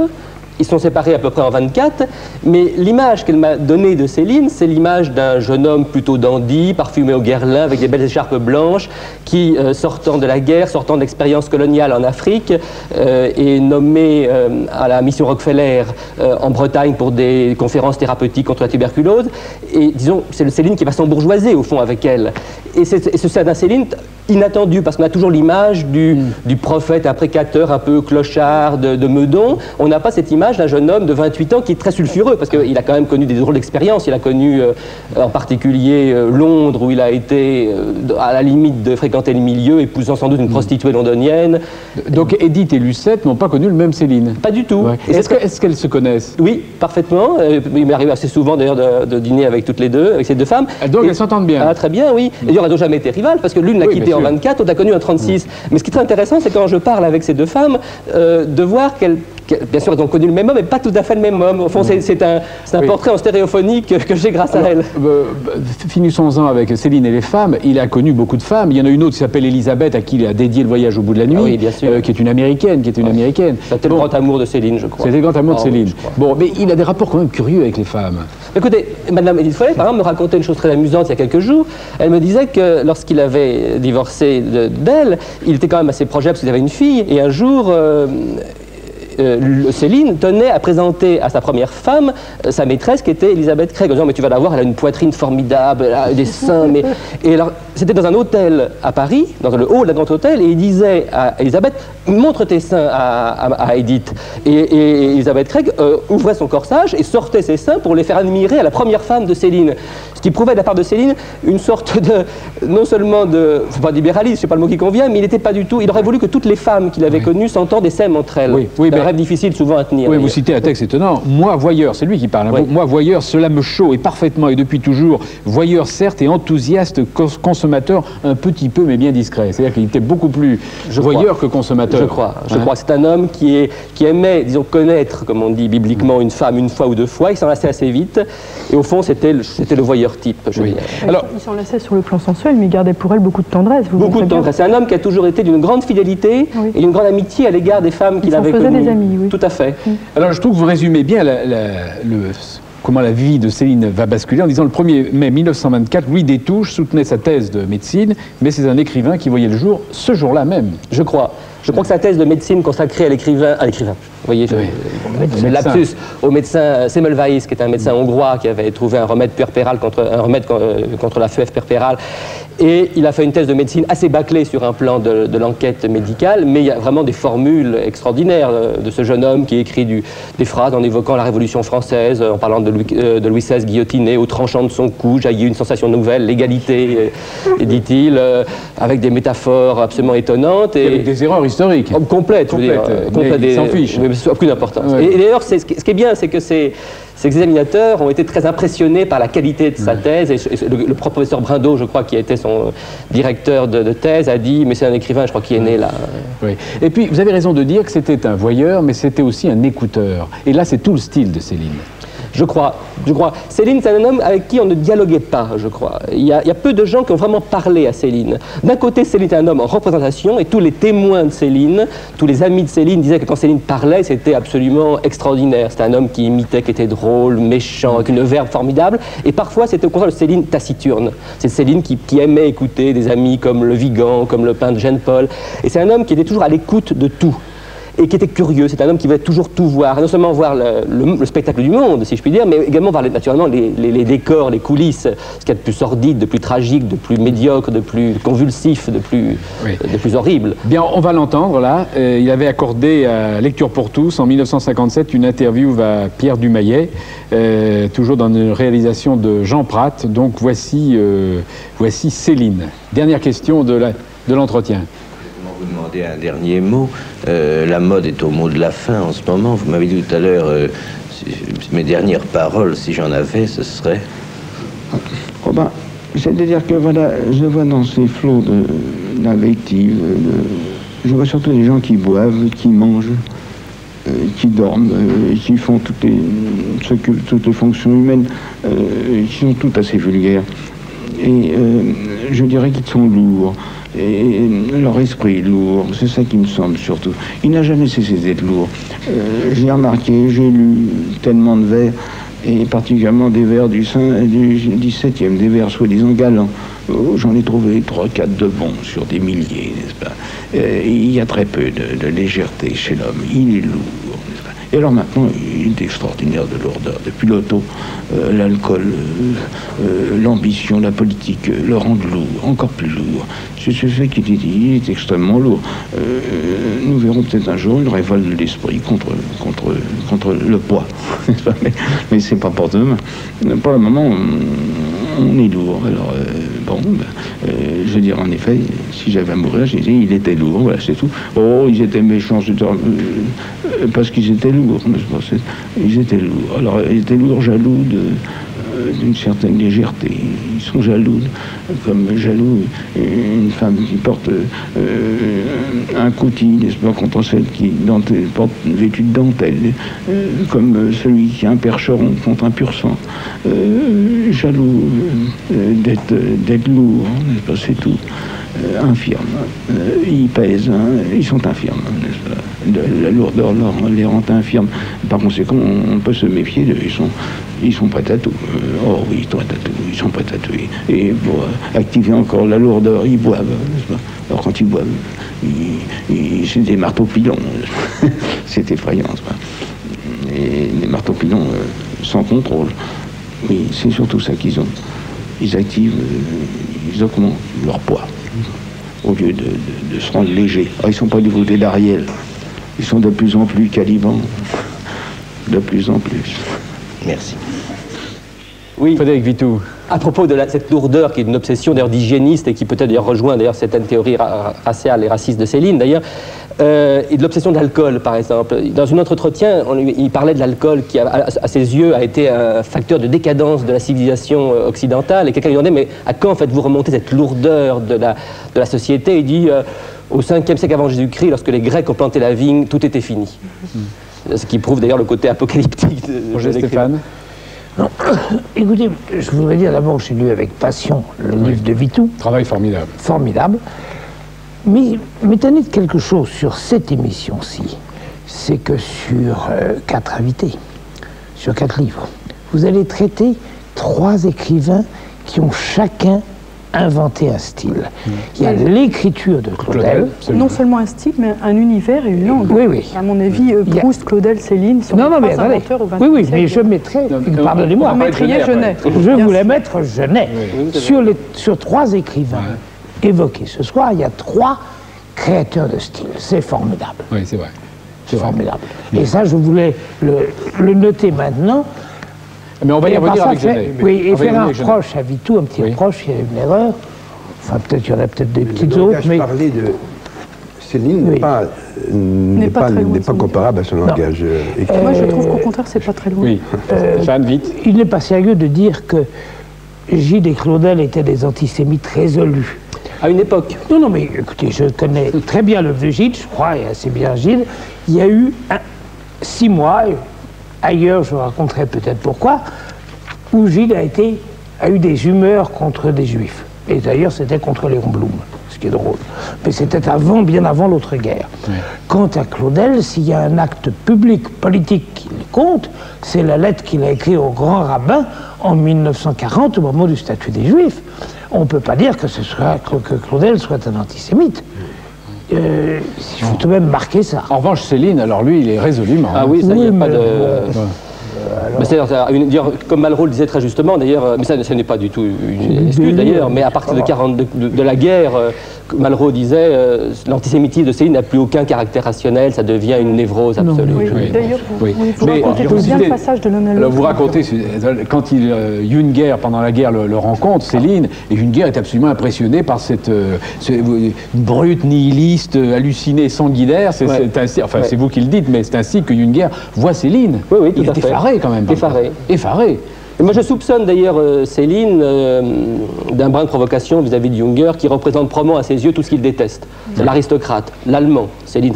Ils sont séparés à peu près en 24, mais l'image qu'elle m'a donnée de Céline, c'est l'image d'un jeune homme plutôt dandy, parfumé au guerlin, avec des belles écharpes blanches, qui, sortant de la guerre, sortant de l'expérience coloniale en Afrique, est nommé à la mission Rockefeller en Bretagne pour des conférences thérapeutiques contre la tuberculose. Et disons, c'est le Céline qui va s'embourgeoiser au fond avec elle. Et c'est un Céline inattendu, parce qu'on a toujours l'image du prophète imprécateur, un peu clochard de Meudon. On n'a pas cette image d'un jeune homme de 28 ans qui est très sulfureux, parce qu'il a quand même connu des drôles d'expériences. Il a connu en particulier Londres, où il a été à la limite de fréquenter le milieu, épousant sans doute une prostituée londonienne. Donc Édith et Lucette n'ont pas connu le même Céline? Pas du tout. Ouais. Est-ce qu'elles se connaissent? Oui, parfaitement. Il m'arrive assez souvent d'ailleurs de dîner avec toutes les deux, avec ces deux femmes. Donc elles s'entendent bien? Ah, très bien, oui. D'ailleurs, elles n'ont jamais été rivales, parce que l'une l'a quitté en 24, l'autre l'a connu en 36. Mais ce qui est très intéressant, c'est quand je parle avec ces deux femmes, de voir qu'elles, bien sûr, elles ont connu le même homme, mais pas tout à fait le même homme. Au fond, c'est un portrait en stéréophonie que j'ai grâce à elle. Finissons-en avec Céline et les femmes. Il a connu beaucoup de femmes. Il y en a une autre qui s'appelle Elisabeth, à qui il a dédié le voyage au bout de la nuit, oui, bien sûr. qui est une américaine. C'était le grand amour de Céline, je crois. C'était le grand amour de Céline. Bon, mais il a des rapports quand même curieux avec les femmes. Écoutez, Madame Édith Follet, par exemple, me racontait une chose très amusante il y a quelques jours. Elle me disait que lorsqu'il avait divorcé d'elle, il était quand même assez proche parce qu'il avait une fille, et un jour... Céline tenait à présenter à sa première femme sa maîtresse qui était Elisabeth Craig, en disant mais tu vas la voir, elle a une poitrine formidable, elle a des seins, mais... Et alors c'était dans un hôtel à Paris, dans le hall d'un grand hôtel, et il disait à Elisabeth montre tes seins à Édith, et Elisabeth Craig ouvrait son corsage et sortait ses seins pour les faire admirer à la première femme de Céline, ce qui prouvait de la part de Céline une sorte de, non seulement de, faut pas libéralisme, c'est pas le mot qui convient, mais il n'était pas du tout, il aurait voulu que toutes les femmes qu'il avait connues s'entendent et s'aiment entre elles. Oui, un rêve difficile souvent à tenir. Oui, vous citez un texte étonnant. Moi, voyeur, c'est lui qui parle. Hein. Moi, voyeur, cela me chaud et parfaitement et depuis toujours. Voyeur, certes, et enthousiaste consommateur, un petit peu, mais bien discret. C'est-à-dire qu'il était beaucoup plus voyeur que consommateur. Je crois. C'est un homme qui aimait, disons, connaître, comme on dit bibliquement, une femme une fois ou deux fois. Il s'en lassait assez vite. Et au fond, c'était le voyeur type. Alors, il s'en lassait sur le plan sensuel, mais il gardait pour elle beaucoup de tendresse. Beaucoup de tendresse. C'est un homme qui a toujours été d'une grande fidélité et d'une grande amitié à l'égard des femmes qu'il avait connues. Oui. Tout à fait. Alors, je trouve que vous résumez bien comment la vie de Céline va basculer en disant le 1er mai 1924, Louis Détouche soutenait sa thèse de médecine, mais c'est un écrivain qui voyait le jour ce jour-là même. Je crois que sa thèse de médecine consacrée à l'écrivain, vous voyez, lapsus, au médecin Semmelweis, qui est un médecin hongrois qui avait trouvé un remède contre la fièvre puerpérale. Et il a fait une thèse de médecine assez bâclée sur un plan de l'enquête médicale, mais il y a vraiment des formules extraordinaires de ce jeune homme qui écrit des phrases en évoquant la Révolution française, en parlant de Louis XVI guillotiné, au tranchant de son cou, jaillit une sensation nouvelle, l'égalité, dit-il, avec des métaphores absolument étonnantes. Et avec des erreurs historiques. Complètes, il s'en fiche. Mais aucune importance. Ouais. Et d'ailleurs, ce qui est bien, c'est que ces examinateurs ont été très impressionnés par la qualité de sa thèse. Et le professeur Brindeau, je crois, qui était son directeur de thèse, a dit, mais c'est un écrivain, je crois, qui est né là. Oui. Et puis, vous avez raison de dire que c'était un voyeur, mais c'était aussi un écouteur. Et là, c'est tout le style de Céline. Je crois. Céline, c'est un homme avec qui on ne dialoguait pas, je crois. Il y a peu de gens qui ont vraiment parlé à Céline. D'un côté, Céline est un homme en représentation, et tous les témoins de Céline, tous les amis de Céline disaient que quand Céline parlait, c'était absolument extraordinaire. C'était un homme qui imitait, qui était drôle, méchant, avec une verve formidable. Et parfois, c'était au contraire de Céline taciturne. C'est Céline qui aimait écouter des amis comme Le Vigan, comme le peintre Jean-Paul. Et c'est un homme qui était toujours à l'écoute de tout. Et qui était curieux, c'est un homme qui voulait toujours tout voir, non seulement voir le spectacle du monde, si je puis dire, mais également voir naturellement les décors, les coulisses, ce qu'il y a de plus sordide, de plus tragique, de plus médiocre, de plus convulsif, de plus horrible. Bien, on va l'entendre là. Il avait accordé à Lecture pour tous, en 1957, une interview à Pierre Dumayet, toujours dans une réalisation de Jean Prat. Donc voici Céline. Dernière question de l'entretien. Vous demandez un dernier mot. La mode est au mot de la fin en ce moment. Vous m'avez dit tout à l'heure, mes dernières paroles, si j'en avais, ce serait... Oh ben, c'est-à-dire que voilà, je vois dans ces flots d'invectives, je vois surtout des gens qui boivent, qui mangent, qui dorment, qui font toutes les fonctions humaines, qui sont toutes assez vulgaires. Et je dirais qu'ils sont lourds. Et leur esprit est lourd, c'est ça qui me semble surtout. Il n'a jamais cessé d'être lourd. J'ai remarqué, j'ai lu tellement de vers, et particulièrement des vers du 17e, des vers soi-disant galants. J'en ai trouvé 3-4 de bons sur des milliers, n'est-ce pas? Il y a très peu de légèreté chez l'homme, il est lourd, n'est-ce pas? Et alors maintenant, il est extraordinaire de lourdeur. Depuis l'auto, l'alcool, l'ambition, la politique le rendent lourd, encore plus lourd. C'est ce qui il est extrêmement lourd. Nous verrons peut-être un jour une révolte de l'esprit contre le poids. Mais c'est pas pour demain. Pour le moment, on est lourd. Alors, je veux dire, en effet, si j'avais à mourir, j'ai dit, il était lourd, voilà, c'est tout. Oh, ils étaient méchants, parce qu'ils étaient lourds, n'est-ce pas? Ils étaient lourds. Alors, ils étaient lourds, jaloux d'une certaine légèreté. Ils sont jaloux, comme jaloux une femme qui porte un coutil, n'est-ce pas, contre celle qui porte vêtue de dentelle, comme celui qui a un percheron contre un pur sang. Jaloux d'être lourd, n'est-ce pas, c'est tout. Infirmes. Ils pèsent, ils sont infirmes, n'est-ce pas? La lourdeur les rend infirmes. Par conséquent, on peut se méfier ils sont prêts à tout. Oh oui, ils sont prêts à tout. Ils sont prêts à tout. Et pour activer encore la lourdeur, ils boivent, n'est-ce pas? Alors quand ils boivent, c'est des marteaux pilons. C'est effrayant, n'est-ce pas? Et les marteaux pilons sans contrôle. Oui, c'est surtout ça qu'ils ont. Ils activent, ils augmentent leur poids. Au lieu de se rendre légers. Alors, ils ne sont pas du côté d'Ariel. Ils sont de plus en plus calibans. De plus en plus. Merci. Oui. Frédéric Vitou. À propos de cette lourdeur qui est une obsession d'ailleurs d'hygiéniste et qui peut-être d'ailleurs rejoint d'ailleurs certaines théories raciales et racistes de Céline d'ailleurs, et de l'obsession de l'alcool par exemple. Dans un autre entretien, il parlait de l'alcool qui à ses yeux a été un facteur de décadence de la civilisation occidentale et quelqu'un lui demandait mais à quand faites-vous remonter cette lourdeur de la société? Il dit au 5e siècle avant Jésus-Christ, lorsque les Grecs ont planté la vigne, tout était fini. Ce qui prouve d'ailleurs le côté apocalyptique de Stéphane. Non. Écoutez, je voudrais dire d'abord que j'ai lu avec passion le livre de Vitou. Travail formidable. Formidable. Mais m'étonner de quelque chose sur cette émission-ci, c'est que sur 4 invités, sur 4 livres, vous allez traiter 3 écrivains qui ont chacun inventé un style. Il y a l'écriture de Claudel. Non seulement un style, mais un univers et une langue. Oui, oui. À mon avis, Proust, Claudel, Céline sont mais trois inventeurs au XXe oui, siècle. mais je mettrais, pardonnez-moi, Vous mettriez Genet. Je voulais mettre Genet. Sur 3 écrivains évoqués ce soir, il y a 3 créateurs de style. C'est formidable. Oui, c'est vrai. C'est formidable. Et ça, je voulais le noter maintenant. Mais on va y revenir avec Genet. Oui, et faire un reproche à Vitou, un petit reproche, il y a une erreur. Enfin, peut-être qu'il y en a peut-être des petites autres. Mais parler de Céline n'est pas comparable à son langage écrit. Moi, je trouve qu'au contraire, c'est pas très loin. Oui, Jeanne, vite. Il n'est pas sérieux de dire que Gide et Claudel étaient des antisémites résolus. À une époque. Non, mais écoutez, je connais très bien l'œuvre de Gide, je crois, et assez bien Gide. Il y a eu 6 mois, ailleurs, je raconterai peut-être pourquoi, où Gide a eu des humeurs contre des juifs. Et d'ailleurs, c'était contre Léon Blum, ce qui est drôle. Mais c'était bien avant l'autre guerre. Oui. Quant à Claudel, s'il y a un acte public, politique qui compte, c'est la lettre qu'il a écrite au grand rabbin en 1940, au moment du statut des Juifs. On ne peut pas dire que Claudel soit un antisémite. Il faut tout de même marquer ça. En revanche, Céline, alors lui, il est résolument. Ah oui, ça, il n'y a pas de... comme Malraux le disait très justement, d'ailleurs, mais ça n'est pas du tout une excuse d'ailleurs, mais à partir de la guerre, Malraux disait l'antisémitisme de Céline n'a plus aucun caractère rationnel, ça devient une névrose absolue. D'ailleurs, vous racontez bien le passage de l'un à l'autre. Vous racontez, quand Junger, pendant la guerre, le rencontre, Céline, et Junger est absolument impressionné par cette brute, nihiliste, hallucinée, sanguinaire. C'est vous qui le dites, mais c'est ainsi que Junger voit Céline. Oui, tout il à fait. est effaré quand même. Effaré. Et moi je soupçonne d'ailleurs Céline d'un brin de provocation vis-à-vis de Junger qui représente probablement à ses yeux tout ce qu'il déteste. C'est l'aristocrate, l'allemand. Céline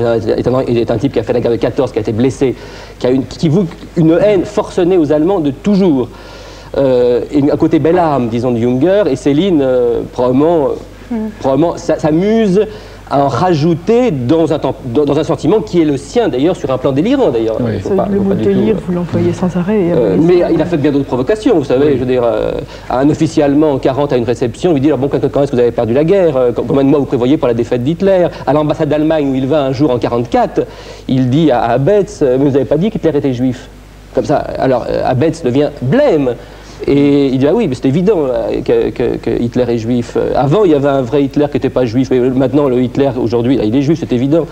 est un type qui a fait la guerre de 14, qui a été blessé, qui voue une haine forcenée aux Allemands de toujours. Et un côté belle âme, disons, de Junger, et Céline probablement probablement s'amuse à en rajouter dans un sentiment qui est le sien, d'ailleurs, sur un plan délirant, d'ailleurs. Oui. Le mot délire, vous l'employez sans arrêt. Mais il a fait bien d'autres provocations, vous savez. Je veux dire, un officier allemand en 40 à une réception, lui dit, bon, quand est-ce que vous avez perdu la guerre? Combien de mois vous prévoyez pour la défaite d'Hitler? À l'ambassade d'Allemagne, où il va un jour en 44, il dit à Abetz, mais vous n'avez pas dit qu'Hitler était juif? Comme ça. Alors, Abetz devient blême. Et il dit, ah oui, mais c'est évident que Hitler est juif. Avant, il y avait un vrai Hitler qui n'était pas juif, mais maintenant, le Hitler, aujourd'hui, il est juif, c'est évident.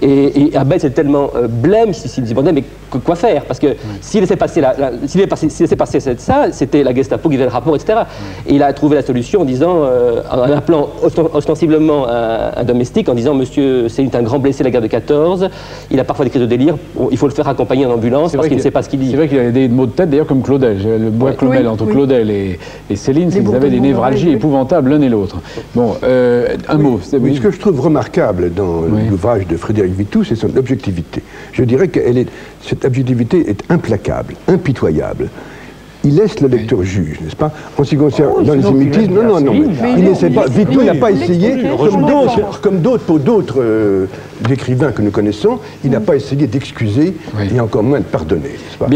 Et Abetz est tellement blême, s'il se demandait, mais quoi faire? Parce que s'il laissait passer ça, c'était la Gestapo qui faisait le rapport, etc. Et il a trouvé la solution en disant, en appelant ostensiblement un domestique, en disant, monsieur, c'est un grand blessé de la guerre de 14, il a parfois des crises de délire, il faut le faire accompagner en ambulance parce qu'il ne sait pas ce qu'il dit. C'est vrai qu'il avait des maux de tête, d'ailleurs, comme Claudel. Le bois Clomel entre Claudel et Céline, c'est qu'ils avaient des névralgies épouvantables l'un et l'autre. Bon, un mot. Oui, ce que je trouve remarquable dans l'ouvrage de Frédéric Vitou, c'est son objectivité. Je dirais que cette objectivité est implacable, impitoyable. Il laisse le lecteur juge, n'est-ce pas? En ce qui concerne dans les émitismes, non, il n'essaie pas. Vitou n'a pas essayé, comme d'autres, pour d'autres écrivains que nous connaissons, il n'a pas essayé d'excuser et encore moins de pardonner, n'est-ce pas?